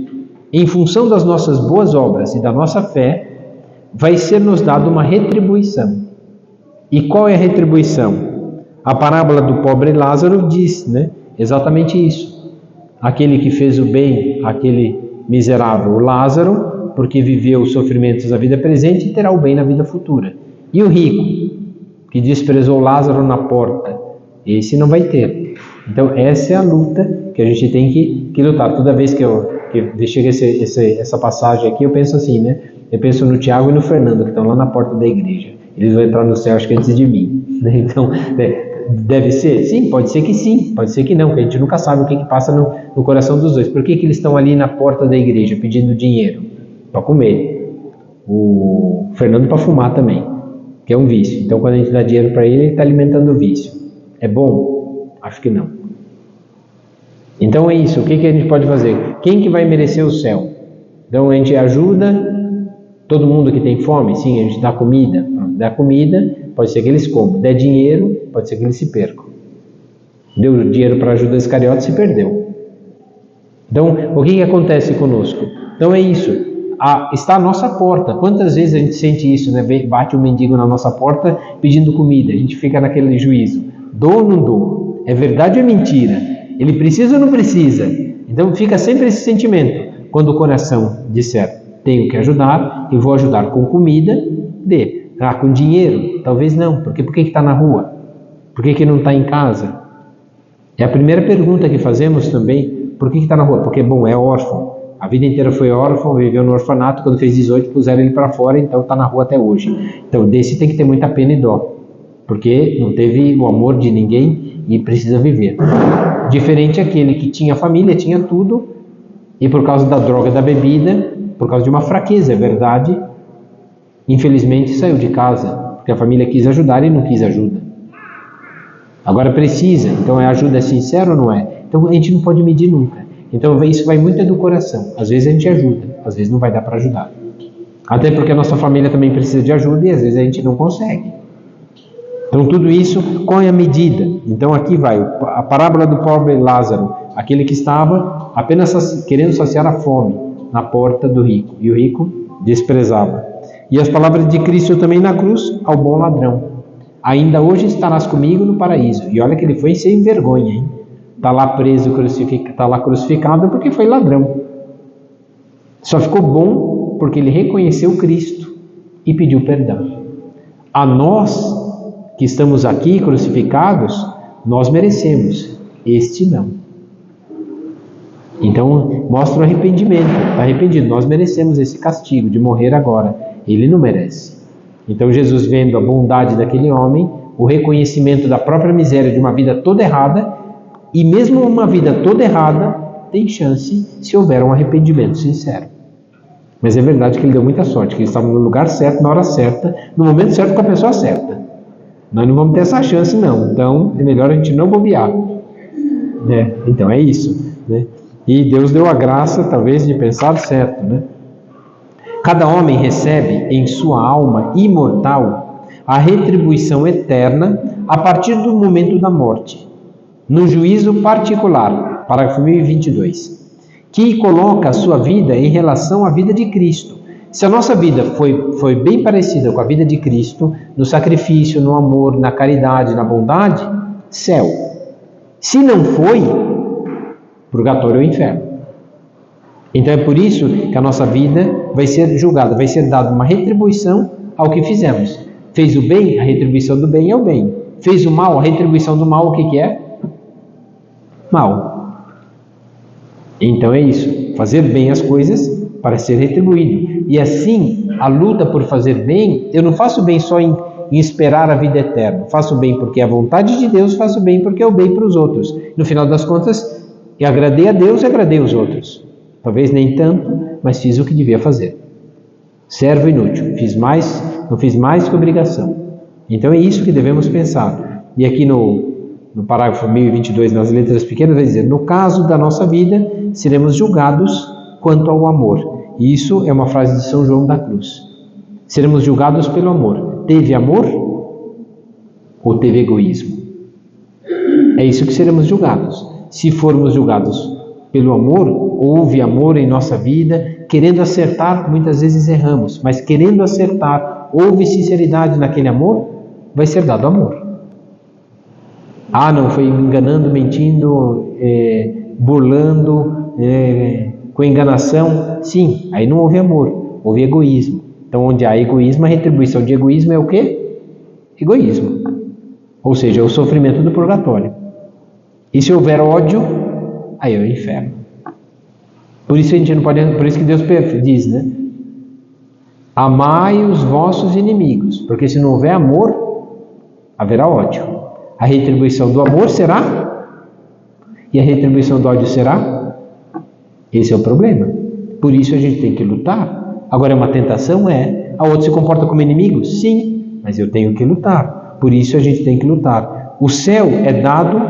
em função das nossas boas obras e da nossa fé, vai ser nos dado uma retribuição. E qual é a retribuição? A parábola do pobre Lázaro diz, né, exatamente isso. Aquele que fez o bem, aquele miserável, o Lázaro, porque viveu os sofrimentos da vida presente, terá o bem na vida futura. E o rico, que desprezou Lázaro na porta, esse não vai ter. Então essa é a luta que a gente tem que lutar. Toda vez que chega essa passagem aqui, eu penso assim, né? Eu penso no Tiago e no Fernando, que estão lá na porta da igreja. Eles vão entrar no céu, acho que antes de mim. Então, deve ser? Sim, pode ser que sim, pode ser que não, porque a gente nunca sabe o que passa no coração dos dois. Por que eles estão ali na porta da igreja pedindo dinheiro? Para comer. O Fernando para fumar também, que é um vício. Então, quando a gente dá dinheiro para ele está alimentando o vício. É bom? Acho que não. Então é isso, o que a gente pode fazer? Quem que vai merecer o céu? Então a gente ajuda todo mundo que tem fome? Sim, a gente dá comida. Dá comida, pode ser que eles comam. Der dinheiro, pode ser que eles se percam. Deu dinheiro para Judas Iscariote, se perdeu. Então, o que acontece conosco? Então é isso, está à nossa porta. Quantas vezes a gente sente isso, né? Bate um mendigo na nossa porta pedindo comida, a gente fica naquele juízo. Dou ou não dou? É verdade ou é mentira? Ele precisa ou não precisa? Então fica sempre esse sentimento. Quando o coração disser, tenho que ajudar, e vou ajudar com comida, dê. Com dinheiro? Talvez não. Por que está na rua? Por que não está em casa? É a primeira pergunta que fazemos também. Por que está na rua? Porque, bom, é órfão. A vida inteira foi órfão, viveu no orfanato, quando fez 18 puseram ele para fora, então está na rua até hoje. Então desse tem que ter muita pena e dó, porque não teve o amor de ninguém e precisa viver. Diferente aquele que tinha família, tinha tudo, e por causa da droga, da bebida, por causa de uma fraqueza, é verdade, infelizmente saiu de casa, porque a família quis ajudar e não quis ajuda. Agora precisa, então a ajuda é sincera ou não é? Então a gente não pode medir nunca. Então isso vai muito do coração. Às vezes a gente ajuda, às vezes não vai dar para ajudar. Até porque a nossa família também precisa de ajuda e às vezes a gente não consegue. Então tudo isso, qual é a medida? Então aqui vai, a parábola do pobre Lázaro, aquele que estava apenas querendo saciar a fome na porta do rico, e o rico desprezava. E as palavras de Cristo também na cruz, ao bom ladrão. Ainda hoje estarás comigo no paraíso. E olha que ele foi sem vergonha, hein? Está lá preso, está lá crucificado porque foi ladrão. Só ficou bom porque ele reconheceu Cristo e pediu perdão. A nós que estamos aqui crucificados, nós merecemos, este não. Então mostra o arrependimento, está arrependido, nós merecemos esse castigo de morrer agora, ele não merece. Então Jesus, vendo a bondade daquele homem, o reconhecimento da própria miséria de uma vida toda errada, e mesmo uma vida toda errada tem chance se houver um arrependimento sincero. Mas é verdade que ele deu muita sorte, que ele estava no lugar certo, na hora certa, no momento certo, com a pessoa certa. Nós não vamos ter essa chance não, então é melhor a gente não bobear. Então é isso, né? E Deus deu a graça, talvez, de pensar certo, né? Cada homem recebe em sua alma imortal a retribuição eterna a partir do momento da morte, no juízo particular, parágrafo 1022, que coloca a sua vida em relação à vida de Cristo. Se a nossa vida foi bem parecida com a vida de Cristo, no sacrifício, no amor, na caridade, na bondade, céu. Se não foi, purgatório ou inferno. Então é por isso que a nossa vida vai ser julgada, vai ser dada uma retribuição ao que fizemos. Fez o bem, a retribuição do bem é o bem. Fez o mal, a retribuição do mal, o que é? Mal. Então é isso, fazer bem as coisas para ser retribuído. E assim, a luta por fazer bem, eu não faço bem só em esperar a vida eterna. Faço bem porque é a vontade de Deus, faço bem porque é o bem para os outros. No final das contas, eu agradei a Deus e agradei os outros. Talvez nem tanto, mas fiz o que devia fazer. Servo inútil, não fiz mais que obrigação. Então é isso que devemos pensar. E aqui no parágrafo 1022, nas letras pequenas, vai dizer: no caso da nossa vida, seremos julgados quanto ao amor. E isso é uma frase de São João da Cruz. Seremos julgados pelo amor. Teve amor ou teve egoísmo? É isso que seremos julgados. Se formos julgados pelo amor, houve amor em nossa vida, querendo acertar, muitas vezes erramos, mas querendo acertar, houve sinceridade naquele amor, vai ser dado amor. Não foi enganando, mentindo, burlando, com enganação, sim, aí não houve amor, houve egoísmo. Então onde há egoísmo, a retribuição de egoísmo é o quê? Egoísmo, ou seja, é o sofrimento do purgatório. E se houver ódio, aí é o inferno. Por isso a gente não pode, por isso que Deus diz, né? Amai os vossos inimigos, porque se não houver amor, haverá ódio. A retribuição do amor será? E a retribuição do ódio será? Esse é o problema. Por isso a gente tem que lutar. Agora é uma tentação? A outra se comporta como inimigo? Sim, mas eu tenho que lutar. Por isso a gente tem que lutar. O céu é dado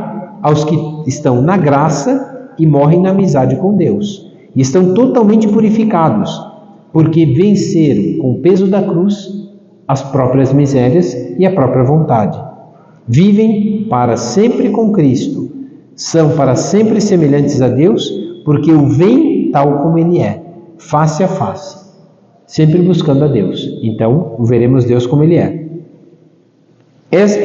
aos que estão na graça e morrem na amizade com Deus. E estão totalmente purificados, porque venceram com o peso da cruz as próprias misérias e a própria vontade. Vivem para sempre com Cristo, são para sempre semelhantes a Deus, porque o veem tal como Ele é, face a face, sempre buscando a Deus. Então, veremos Deus como Ele é.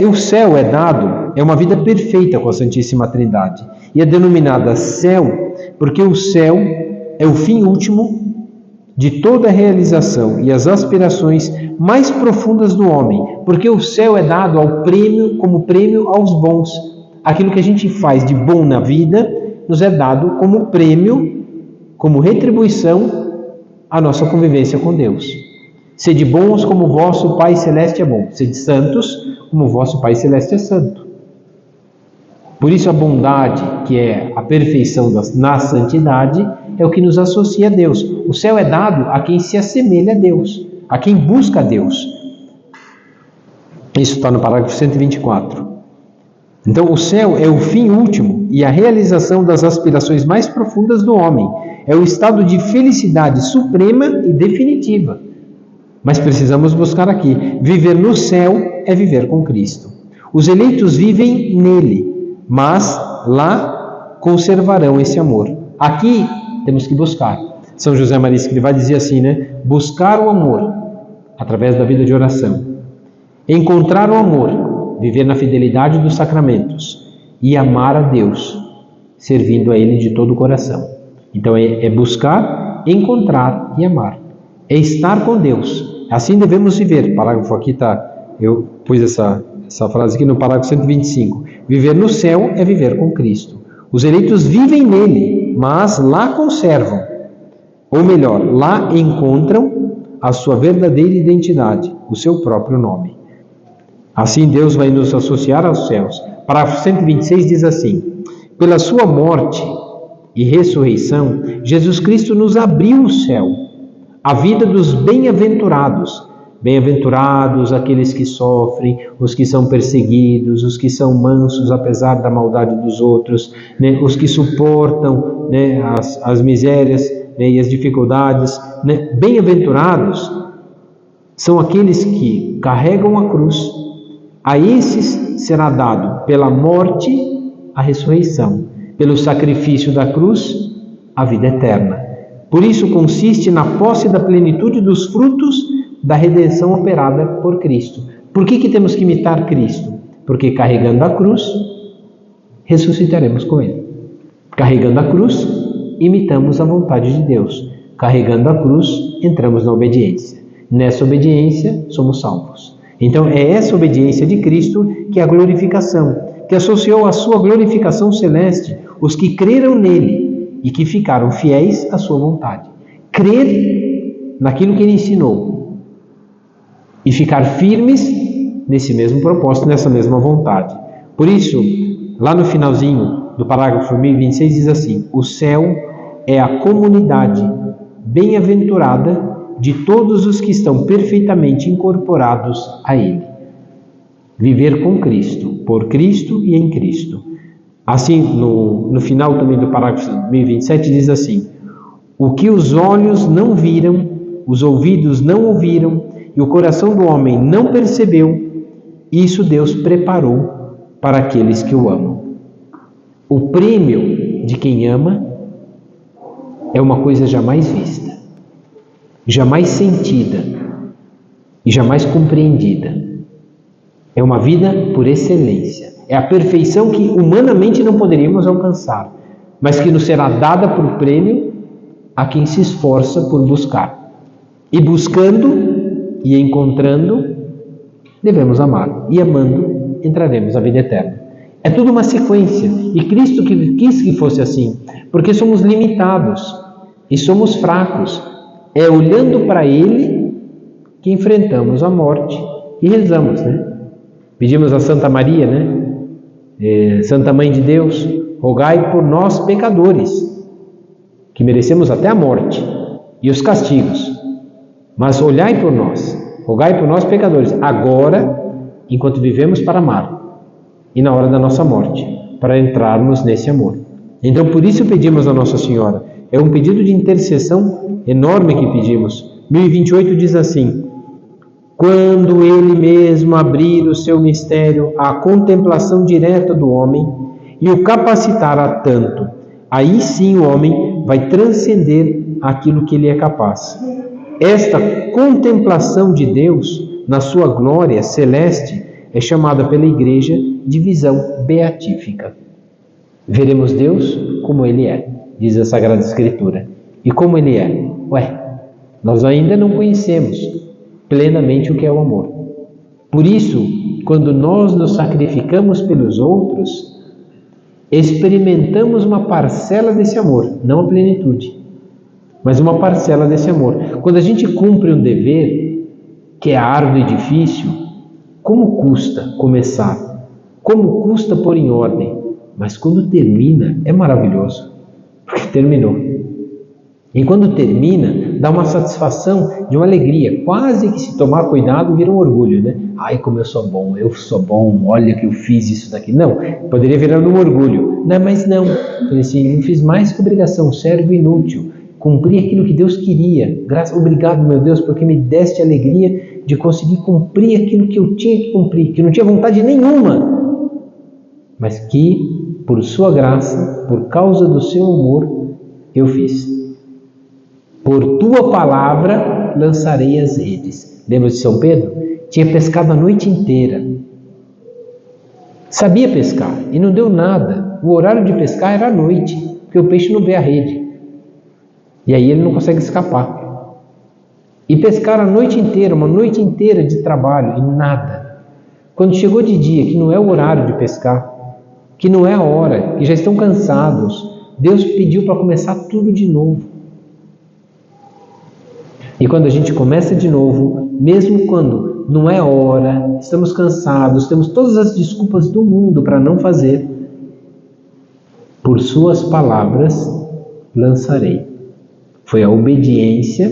O céu é dado, é uma vida perfeita com a Santíssima Trindade, e é denominada céu, porque o céu é o fim último de toda a realização e as aspirações mais profundas do homem, porque o céu é dado como prêmio aos bons. Aquilo que a gente faz de bom na vida nos é dado como prêmio, como retribuição à nossa convivência com Deus. Sede bons como o vosso Pai Celeste é bom. Sede santos como o vosso Pai Celeste é santo. Por isso a bondade, que é a perfeição na santidade, é o que nos associa a Deus. O céu é dado a quem se assemelha a Deus, a quem busca a Deus. Isso está no parágrafo 124. Então o céu é o fim último e a realização das aspirações mais profundas do homem. É o estado de felicidade suprema e definitiva. Mas precisamos buscar aqui. Viver no céu é viver com Cristo. Os eleitos vivem nele, mas lá conservarão esse amor. Aqui temos que buscar. São José Maria Escrivá dizia assim, né? Buscar o amor através da vida de oração. Encontrar o amor, viver na fidelidade dos sacramentos e amar a Deus, servindo a Ele de todo o coração. Então é buscar encontrar e amar. É estar com Deus. Assim devemos viver. O parágrafo aqui está, eu pus essa frase aqui no parágrafo 125. Viver no céu é viver com Cristo. Os eleitos vivem nele, mas lá conservam, ou melhor, lá encontram a sua verdadeira identidade, o seu próprio nome. Assim Deus vai nos associar aos céus. Parágrafo 126 diz assim: pela sua morte e ressurreição, Jesus Cristo nos abriu o céu, a vida dos bem-aventurados. Bem-aventurados aqueles que sofrem, os que são perseguidos, os que são mansos apesar da maldade dos outros, né? Os que suportam, né, as misérias, né, e as dificuldades. Né? Bem-aventurados são aqueles que carregam a cruz. A esses será dado pela morte a ressurreição, pelo sacrifício da cruz a vida eterna. Por isso consiste na posse da plenitude dos frutos da redenção operada por Cristo. Por que temos que imitar Cristo? Porque carregando a cruz, ressuscitaremos com Ele. Carregando a cruz, imitamos a vontade de Deus. Carregando a cruz, entramos na obediência. Nessa obediência, somos salvos. Então, é essa obediência de Cristo que é a glorificação, que associou à sua glorificação celeste os que creram nele e que ficaram fiéis à sua vontade. Crer naquilo que ele ensinou e ficar firmes nesse mesmo propósito, nessa mesma vontade. Por isso, lá no finalzinho do parágrafo 1026 diz assim: o céu é a comunidade bem-aventurada de todos os que estão perfeitamente incorporados a Ele. Viver com Cristo, por Cristo e em Cristo. Assim, no final também do parágrafo 1027 diz assim: o que os olhos não viram, os ouvidos não ouviram e o coração do homem não percebeu, isso Deus preparou para aqueles que o amam. O prêmio de quem ama é uma coisa jamais vista, jamais sentida e jamais compreendida. É uma vida por excelência. É a perfeição que humanamente não poderíamos alcançar, mas que nos será dada por prêmio a quem se esforça por buscar. E buscando e encontrando, devemos amar. E amando, entraremos na vida eterna. É tudo uma sequência. E Cristo quis que fosse assim, porque somos limitados e somos fracos. É olhando para Ele que enfrentamos a morte e rezamos, né? Pedimos a Santa Maria, né? Santa Mãe de Deus, rogai por nós pecadores, que merecemos até a morte e os castigos. Mas olhai por nós, rogai por nós pecadores, agora, enquanto vivemos para amar, e na hora da nossa morte, para entrarmos nesse amor. Então, por isso pedimos a Nossa Senhora. É um pedido de intercessão enorme que pedimos. 1028 diz assim: quando Ele mesmo abrir o seu mistério à contemplação direta do homem e o capacitar a tanto, aí sim o homem vai transcender aquilo que ele é capaz. Esta contemplação de Deus na sua glória celeste é chamada pela Igreja de visão beatífica. Veremos Deus como Ele é, diz a Sagrada Escritura. E como Ele é? Nós ainda não conhecemos plenamente o que é o amor. Por isso, quando nós nos sacrificamos pelos outros, experimentamos uma parcela desse amor, não a plenitude, mas uma parcela desse amor. Quando a gente cumpre um dever que é árduo e difícil, como custa começar? Como custa pôr em ordem? Mas quando termina, é maravilhoso, porque terminou. E quando termina, dá uma satisfação, de uma alegria, quase que se tomar cuidado vira um orgulho, né? Ai, como eu sou bom, olha que eu fiz isso daqui. Não, poderia virar um orgulho, né? Mas não, assim, eu fiz mais que obrigação, servo inútil, cumpri aquilo que Deus queria. Obrigado, meu Deus, porque me deste a alegria de conseguir cumprir aquilo que eu tinha que cumprir, que não tinha vontade nenhuma, mas que, por sua graça, por causa do seu amor, eu fiz. Por tua palavra lançarei as redes. Lembra de São Pedro? Tinha pescado a noite inteira. Sabia pescar e não deu nada. O horário de pescar era à noite, porque o peixe não vê a rede. E aí ele não consegue escapar. E pescaram a noite inteira, uma noite inteira de trabalho, e nada. Quando chegou de dia, que não é o horário de pescar, que não é a hora, que já estão cansados, Deus pediu para começar tudo de novo. E quando a gente começa de novo, mesmo quando não é hora, estamos cansados, temos todas as desculpas do mundo para não fazer, por suas palavras lançarei. Foi a obediência,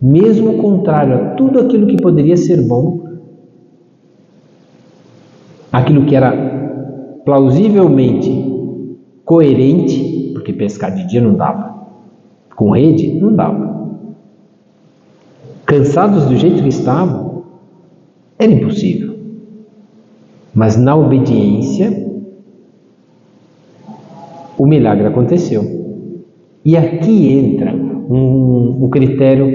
mesmo contrário a tudo aquilo que poderia ser bom, aquilo que era plausivelmente coerente, porque pescar de dia não dava, com rede não dava. Cansados do jeito que estavam, era impossível. Mas na obediência, o milagre aconteceu. E aqui entra um critério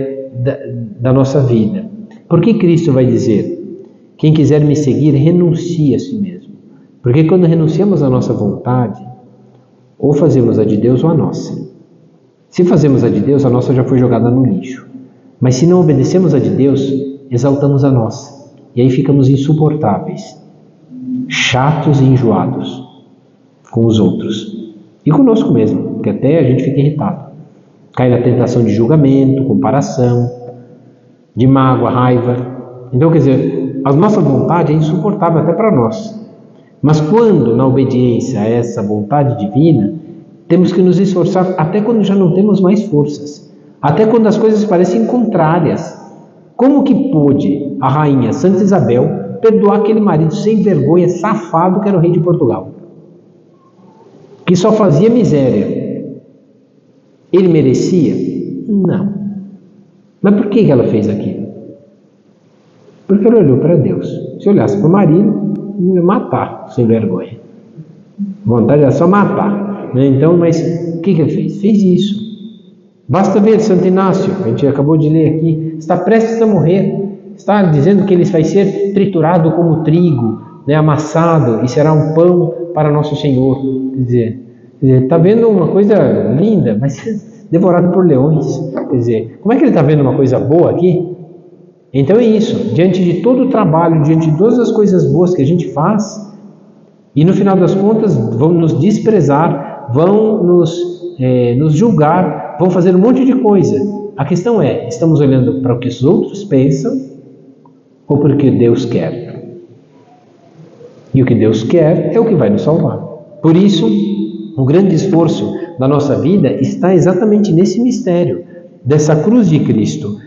da nossa vida. Por que Cristo vai dizer: quem quiser me seguir, renuncie a si mesmo? Porque quando renunciamos à nossa vontade, ou fazemos a de Deus ou a nossa. Se fazemos a de Deus, a nossa já foi jogada no lixo. Mas se não obedecemos a de Deus, exaltamos a nossa. E aí ficamos insuportáveis, chatos e enjoados com os outros. E conosco mesmo, porque até a gente fica irritado. Cai na tentação de julgamento, comparação, de mágoa, raiva. Então, quer dizer, a nossa vontade é insuportável até para nós. Mas quando, na obediência a essa vontade divina, temos que nos esforçar até quando já não temos mais forças. Até quando as coisas parecem contrárias. Como que pôde a rainha Santa Isabel perdoar aquele marido sem vergonha, safado, que era o rei de Portugal? Que só fazia miséria. Ele merecia? Não. Mas por que ela fez aquilo? Porque ela olhou para Deus. Se olhasse para o marido, ia matar, sem vergonha. A vontade era só matar. Então, mas o que ele fez? Fez isso. Basta ver Santo Inácio, que a gente acabou de ler aqui, está prestes a morrer, está dizendo que ele vai ser triturado como trigo, amassado, e será um pão para nosso Senhor. Quer dizer, está vendo uma coisa linda, mas devorado por leões. Quer dizer, como é que ele está vendo uma coisa boa aqui? Então é isso, diante de todo o trabalho, diante de todas as coisas boas que a gente faz, e no final das contas vão nos desprezar, vão nos julgar, vão fazer um monte de coisa. A questão é, estamos olhando para o que os outros pensam ou para o que Deus quer? E o que Deus quer é o que vai nos salvar. Por isso, o grande esforço da nossa vida está exatamente nesse mistério, dessa cruz de Cristo.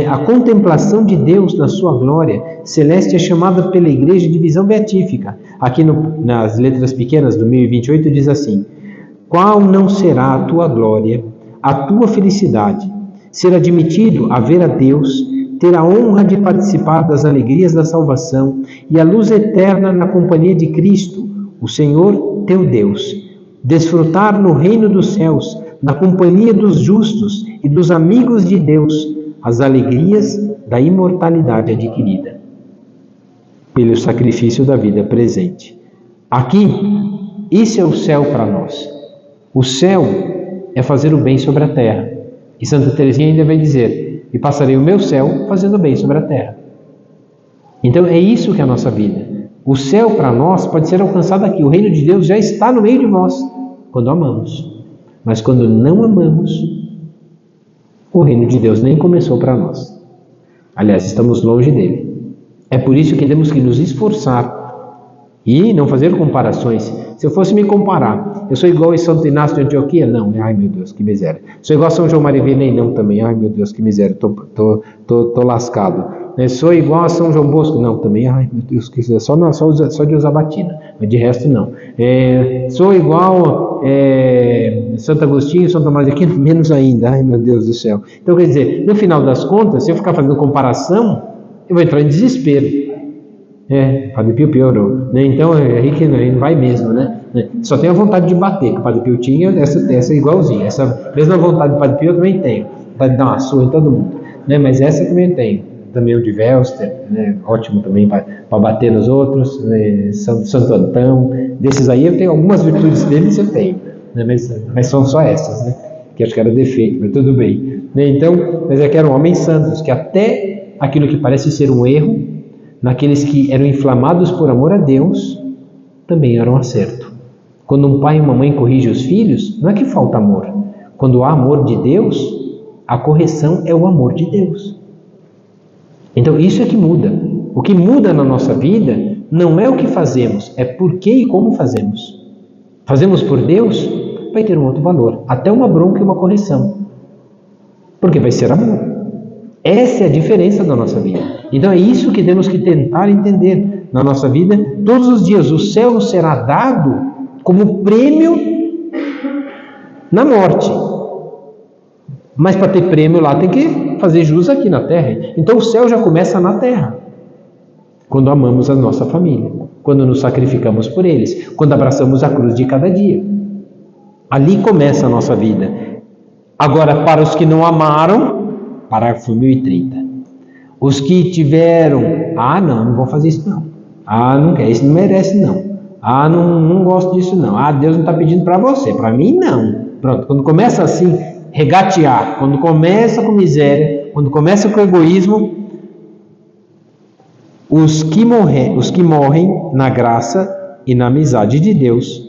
A contemplação de Deus na sua glória celeste é chamada pela Igreja de visão beatífica. Aqui nas letras pequenas do 1028 diz assim: qual não será a tua glória, a tua felicidade, ser admitido a ver a Deus, ter a honra de participar das alegrias da salvação e a luz eterna na companhia de Cristo, o Senhor teu Deus, desfrutar no reino dos céus, na companhia dos justos e dos amigos de Deus, as alegrias da imortalidade adquirida pelo sacrifício da vida presente. Aqui, isso é o céu para nós. O céu é fazer o bem sobre a terra. E Santa Teresinha ainda vai dizer: e passarei o meu céu fazendo o bem sobre a terra. Então é isso que é a nossa vida. O céu para nós pode ser alcançado aqui. O reino de Deus já está no meio de nós, quando amamos. Mas quando não amamos, o reino de Deus nem começou para nós. Aliás, estamos longe dele. É por isso que temos que nos esforçar e não fazer comparações. Se eu fosse me comparar, eu sou igual a Santo Inácio de Antioquia? Não. Ai, meu Deus, que miséria. Sou igual a São João Maria Vianney? Não, também. Ai, meu Deus, que miséria. Tô lascado. Sou igual a São João Bosco? Não, também. Ai, meu Deus, que só de usar batina. Mas de resto, não. Sou igual Santo Agostinho, São Tomás de Aquino? Menos ainda. Ai, meu Deus do céu. Então, quer dizer, no final das contas, se eu ficar fazendo comparação, eu vou entrar em desespero. Padre Pio piorou, né? Então é aí que não vai mesmo, né? Só tenho a vontade de bater, que o Padre Pio tinha, essa igualzinha, essa mesma vontade do Padre Pio eu também tenho, vontade de dar uma surra em todo mundo, né? Mas essa eu também tenho, também o de Velster, né? Ótimo também para bater nos outros, né? Santo Antão, desses aí eu tenho algumas virtudes deles, eu tenho, né? Mas são só essas, né? que acho que era defeito, mas tudo bem. Então, mas é que eram homens santos, que até aquilo que parece ser um erro, naqueles que eram inflamados por amor a Deus, também era um acerto. Quando um pai e uma mãe corrigem os filhos, não é que falta amor. Quando há amor de Deus, a correção é o amor de Deus. Então isso é que muda. O que muda na nossa vida não é o que fazemos, é por que e como fazemos. Fazemos por Deus, vai ter um outro valor, até uma bronca e uma correção, porque vai ser amor. Essa é a diferença da nossa vida. Então é isso que temos que tentar entender na nossa vida. Todos os dias o céu nos será dado como prêmio na morte. Mas para ter prêmio lá tem que fazer jus aqui na terra. Então o céu já começa na terra. Quando amamos a nossa família, quando nos sacrificamos por eles, quando abraçamos a cruz de cada dia. Ali começa a nossa vida. Agora, para os que não amaram, parágrafo 1030. Os que tiveram, não vou fazer isso não. Não quer, isso não merece não. Não gosto disso não. Deus não está pedindo para você, para mim não. Pronto, quando começa assim, regatear, quando começa com miséria, quando começa com egoísmo, os que morrem na graça e na amizade de Deus,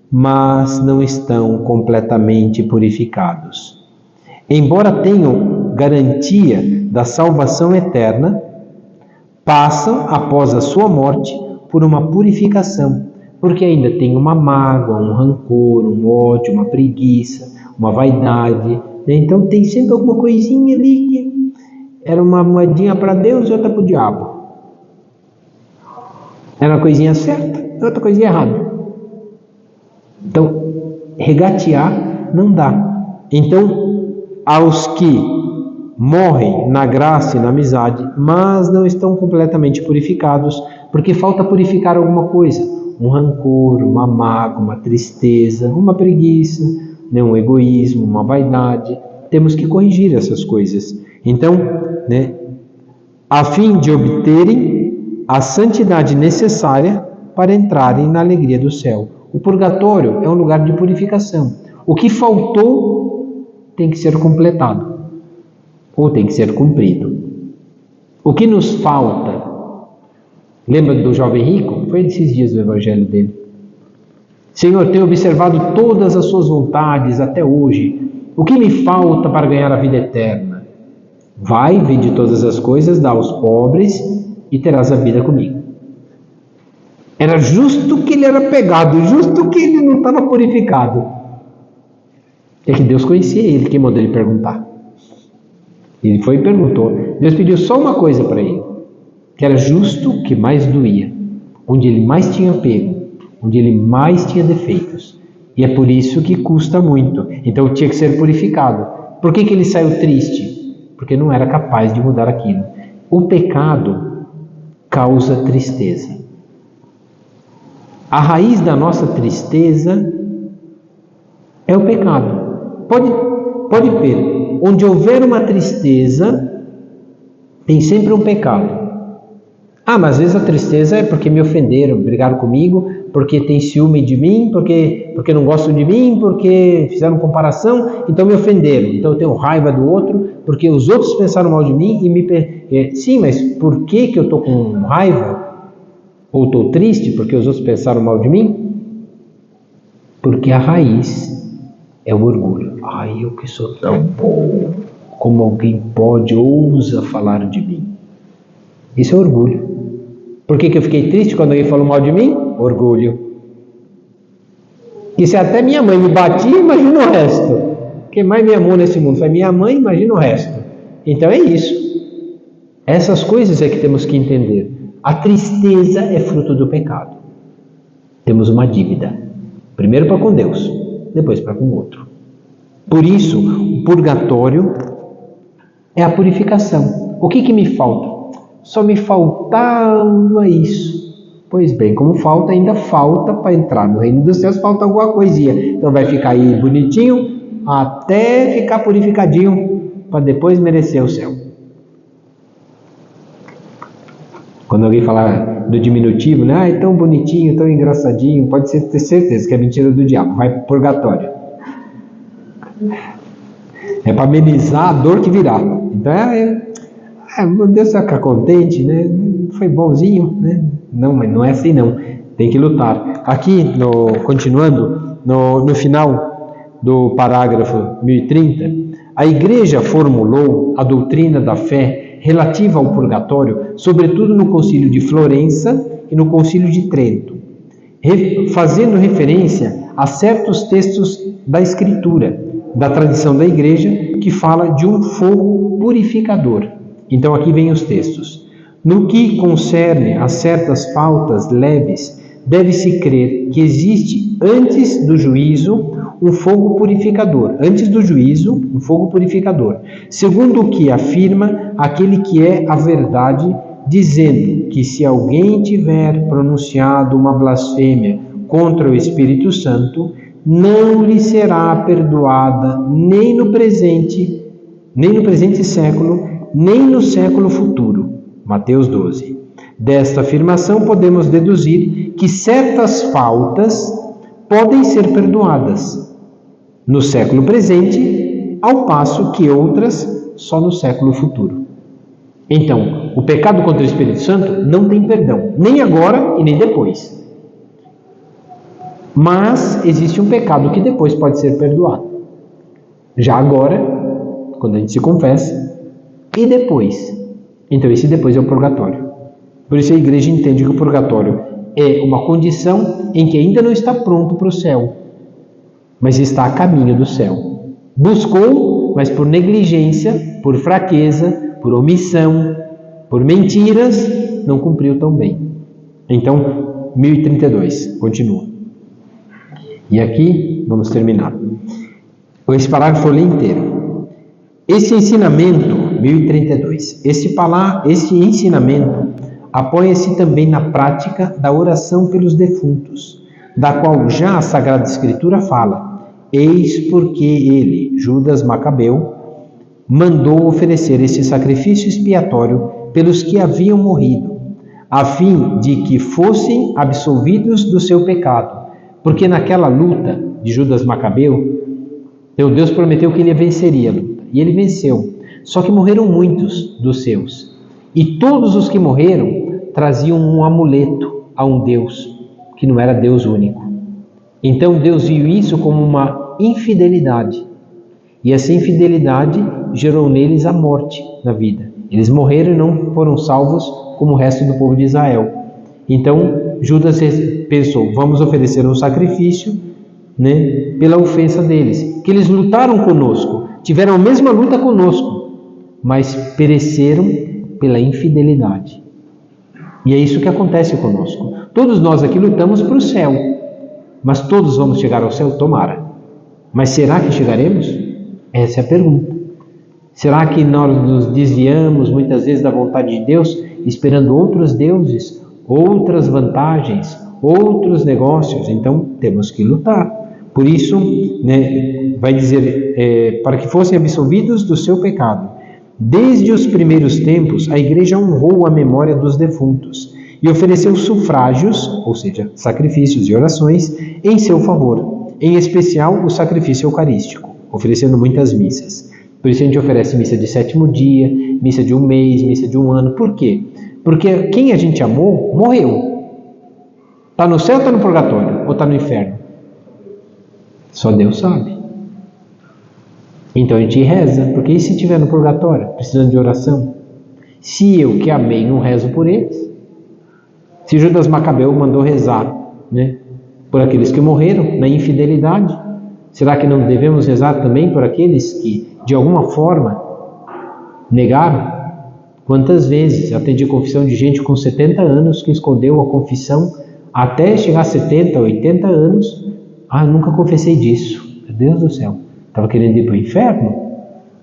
mas não estão completamente purificados. Embora tenham garantia da salvação eterna, passam, após a sua morte, por uma purificação, porque ainda tem uma mágoa, um rancor, um ódio, uma preguiça, uma vaidade. Então tem sempre alguma coisinha ali que era uma moedinha para Deus e outra para o diabo. Era uma coisinha certa e outra coisinha errada. Então, regatear não dá. Então, aos que morrem na graça e na amizade, mas não estão completamente purificados, porque falta purificar alguma coisa, um rancor, uma mágoa, uma tristeza, uma preguiça, um egoísmo, uma vaidade, temos que corrigir essas coisas. Então, a fim de obterem a santidade necessária para entrarem na alegria do céu. O purgatório é um lugar de purificação. O que faltou tem que ser completado, ou tem que ser cumprido. O que nos falta, lembra do jovem rico? Foi esses dias do evangelho dele. Senhor, tenho observado todas as suas vontades até hoje. O que me falta para ganhar a vida eterna? Vai, vende todas as coisas, dá aos pobres e terás a vida comigo. Era justo que ele era pegado, justo que ele não estava purificado. É que Deus conhecia ele, quem mandou ele perguntar. Ele foi e perguntou. Deus pediu só uma coisa para ele, que era justo o que mais doía, onde ele mais tinha pego, onde ele mais tinha defeitos. E é por isso que custa muito. Então tinha que ser purificado. Por que ele saiu triste? Porque não era capaz de mudar aquilo. O pecado causa tristeza. A raiz da nossa tristeza é o pecado. Pode ver, onde houver uma tristeza, tem sempre um pecado. Mas às vezes a tristeza é porque me ofenderam, brigaram comigo, porque tem ciúme de mim, porque não gostam de mim, porque fizeram comparação, então me ofenderam. Então eu tenho raiva do outro, porque os outros pensaram mal de mim e Sim, mas por que eu estou com raiva? Ou estou triste porque os outros pensaram mal de mim? Porque a raiz é o orgulho. Eu que sou tão bom, como alguém ousa falar de mim? Isso é orgulho. Por que eu fiquei triste quando alguém falou mal de mim? Orgulho. E se até minha mãe me batia, imagina o resto. Quem mais me amou nesse mundo foi minha mãe, imagina o resto. Então é isso. Essas coisas é que temos que entender. A tristeza é fruto do pecado. Temos uma dívida. Primeiro para com Deus, depois para com o outro. Por isso, o purgatório é a purificação. O que me falta? Só me faltava isso. Pois bem, como ainda falta para entrar no reino dos céus, falta alguma coisinha. Então vai ficar aí bonitinho, até ficar purificadinho, para depois merecer o céu. Quando alguém falar do diminutivo, é tão bonitinho, tão engraçadinho, pode ter certeza que é mentira do diabo, vai para o purgatório. É para amenizar a dor que virá. Então, meu Deus vai ficar contente, né? Foi bonzinho, né? Não, mas não é assim não. Tem que lutar. Aqui, continuando, no final do parágrafo 1030, a Igreja formulou a doutrina da fé relativa ao purgatório, sobretudo no Concílio de Florença e no Concílio de Trento, fazendo referência a certos textos da Escritura, da tradição da Igreja, que fala de um fogo purificador. Então aqui vem os textos. No que concerne a certas faltas leves, deve-se crer que existe antes do juízo um fogo purificador. Antes do juízo, um fogo purificador. Segundo o que afirma aquele que é a verdade, dizendo que se alguém tiver pronunciado uma blasfêmia contra o Espírito Santo, não lhe será perdoada nem no presente século, nem no século futuro. Mateus 12. Desta afirmação podemos deduzir que certas faltas podem ser perdoadas no século presente, ao passo que outras só no século futuro. Então, o pecado contra o Espírito Santo não tem perdão, nem agora e nem depois. Mas existe um pecado que depois pode ser perdoado. Já agora, quando a gente se confessa, e depois. Então esse depois é o purgatório. Por isso a Igreja entende que o purgatório é uma condição em que ainda não está pronto para o céu, mas está a caminho do céu. Buscou, mas por negligência, por fraqueza, por omissão, por mentiras, não cumpriu tão bem. Então, 1032, continua. E aqui, vamos terminar. Esse parágrafo eu li inteiro. Esse ensinamento, 1032, esse ensinamento apoia-se também na prática da oração pelos defuntos, da qual já a Sagrada Escritura fala. Eis porque ele, Judas Macabeu, mandou oferecer esse sacrifício expiatório pelos que haviam morrido, a fim de que fossem absolvidos do seu pecado. Porque naquela luta de Judas Macabeu, Deus prometeu que ele venceria a luta, e ele venceu. Só que morreram muitos dos seus, e todos os que morreram traziam um amuleto a um Deus, que não era Deus único. Então Deus viu isso como uma infidelidade, e essa infidelidade gerou neles a morte na vida. Eles morreram e não foram salvos como o resto do povo de Israel. Então Judas pensou, vamos oferecer um sacrifício, né, pela ofensa deles, que eles lutaram conosco, tiveram a mesma luta conosco, mas pereceram pela infidelidade. E é isso que acontece conosco. Todos nós aqui lutamos para o céu, mas todos vamos chegar ao céu? Tomara. Mas será que chegaremos? Essa é a pergunta. Será que nós nos desviamos muitas vezes da vontade de Deus, esperando outros deuses, outras vantagens, outros negócios? Então temos que lutar. Por isso, né, vai dizer, para que fossem absolvidos do seu pecado. Desde os primeiros tempos, a Igreja honrou a memória dos defuntos e ofereceu sufrágios, ou seja, sacrifícios e orações, em seu favor, em especial o sacrifício eucarístico, oferecendo muitas missas. Por isso a gente oferece missa de 7º dia, missa de 1 mês, missa de 1 ano. Por quê? Porque quem a gente amou, morreu. Está no céu ou está no purgatório? Ou está no inferno? Só Deus sabe. Então a gente reza, porque e se estiver no purgatório, precisando de oração? Se eu que amei não rezo por eles, se Judas Macabeu mandou rezar, né, por aqueles que morreram na infidelidade, será que não devemos rezar também por aqueles que de alguma forma negaram? Quantas vezes eu atendi confissão de gente com 70 anos que escondeu a confissão até chegar a 70, 80 anos. Nunca confessei disso. Meu Deus do céu. Estava querendo ir para o inferno?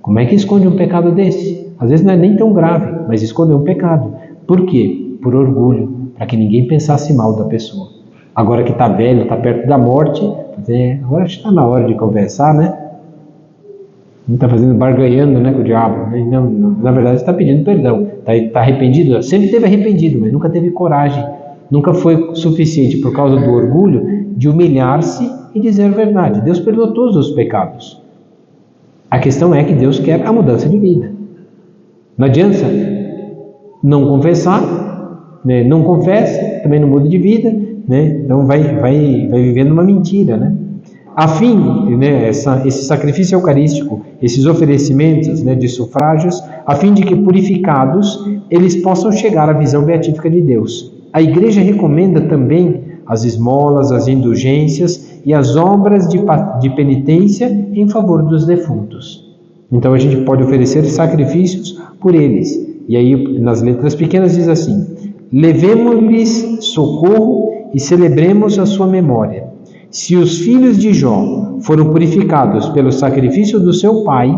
Como é que esconde um pecado desse? Às vezes não é nem tão grave, mas esconder um pecado. Por quê? Por orgulho, para que ninguém pensasse mal da pessoa. Agora que está velho, está perto da morte, agora está na hora de conversar, né? Não está fazendo barganhando, né, com o diabo. Não, na verdade está pedindo perdão. Está arrependido? Sempre teve arrependido, mas nunca teve coragem. Nunca foi suficiente por causa do orgulho de humilhar-se e dizer a verdade. Deus perdoou todos os pecados. A questão é que Deus quer a mudança de vida. Não adianta não confessar, né? Não confessa, também não muda de vida, né? Então vai vivendo uma mentira, né? A fim, né, esse sacrifício eucarístico, esses oferecimentos, né, de sufrágios, a fim de que, purificados, eles possam chegar à visão beatífica de Deus. A Igreja recomenda também as esmolas, as indulgências e as obras de penitência em favor dos defuntos. Então a gente pode oferecer sacrifícios por eles. E aí nas letras pequenas diz assim: levemos-lhes socorro e celebremos a sua memória. Se os filhos de Jó foram purificados pelo sacrifício do seu pai,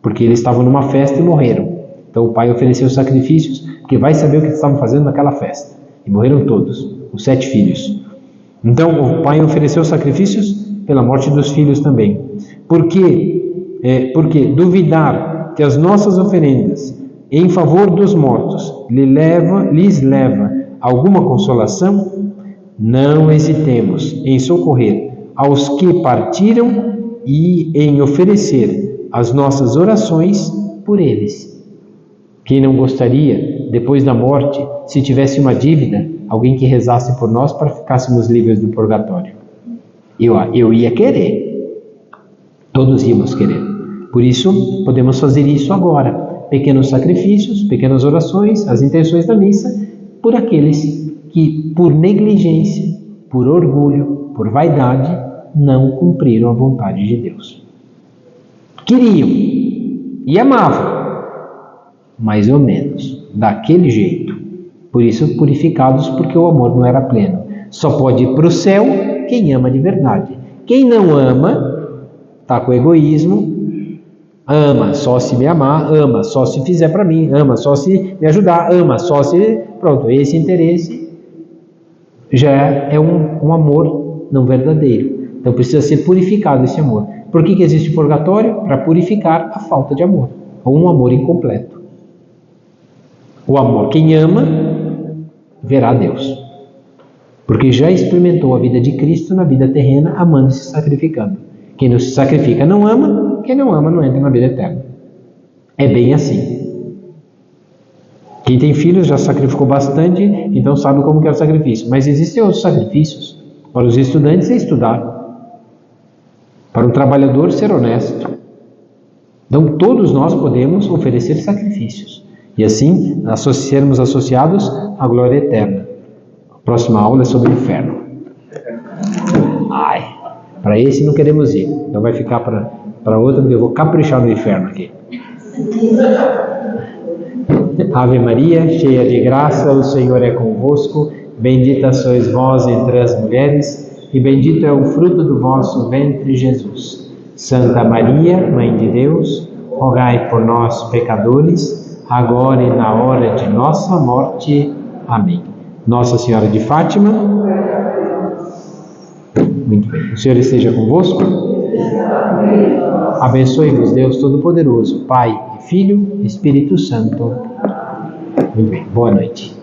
porque eles estavam numa festa e morreram. Então o pai ofereceu sacrifícios, porque vai saber o que eles estavam fazendo naquela festa. E morreram todos, os 7 filhos. Então o pai ofereceu sacrifícios pela morte dos filhos também. Porque duvidar que as nossas oferendas em favor dos mortos lhes leva alguma consolação, não hesitemos em socorrer aos que partiram e em oferecer as nossas orações por eles. Quem não gostaria, depois da morte, se tivesse uma dívida, alguém que rezasse por nós para ficássemos livres do purgatório? Eu ia querer. Todos íamos querer. Por isso, podemos fazer isso agora. Pequenos sacrifícios, pequenas orações, as intenções da missa, por aqueles que, por negligência, por orgulho, por vaidade, não cumpriram a vontade de Deus. Queriam e amavam, mais ou menos, daquele jeito. Por isso, purificados, porque o amor não era pleno. Só pode ir para o céu quem ama de verdade. Quem não ama, está com egoísmo, ama só se me amar, ama só se fizer para mim, ama só se me ajudar, ama só se... Pronto, esse interesse já é um amor não verdadeiro. Então precisa ser purificado esse amor. Por que existe purgatório? Para purificar a falta de amor, ou um amor incompleto. O amor, quem ama, verá Deus. Porque já experimentou a vida de Cristo na vida terrena, amando e se sacrificando. Quem não se sacrifica não ama, quem não ama não entra na vida eterna. É bem assim. Quem tem filhos já sacrificou bastante, então sabe como que é o sacrifício. Mas existem outros sacrifícios. Para os estudantes é estudar. Para um trabalhador ser honesto. Então todos nós podemos oferecer sacrifícios. E assim sermos associados à glória eterna. A próxima aula é sobre o inferno. Para esse não queremos ir. Então vai ficar para outra, porque eu vou caprichar no inferno aqui. Ave Maria, cheia de graça, o Senhor é convosco. Bendita sois vós entre as mulheres, e bendito é o fruto do vosso ventre, Jesus. Santa Maria, Mãe de Deus, rogai por nós, pecadores, agora e na hora de nossa morte. Amém. Nossa Senhora de Fátima. Muito bem. O Senhor esteja convosco. Abençoe-vos, Deus Todo-Poderoso, Pai, Filho e Espírito Santo. Muito bem. Boa noite.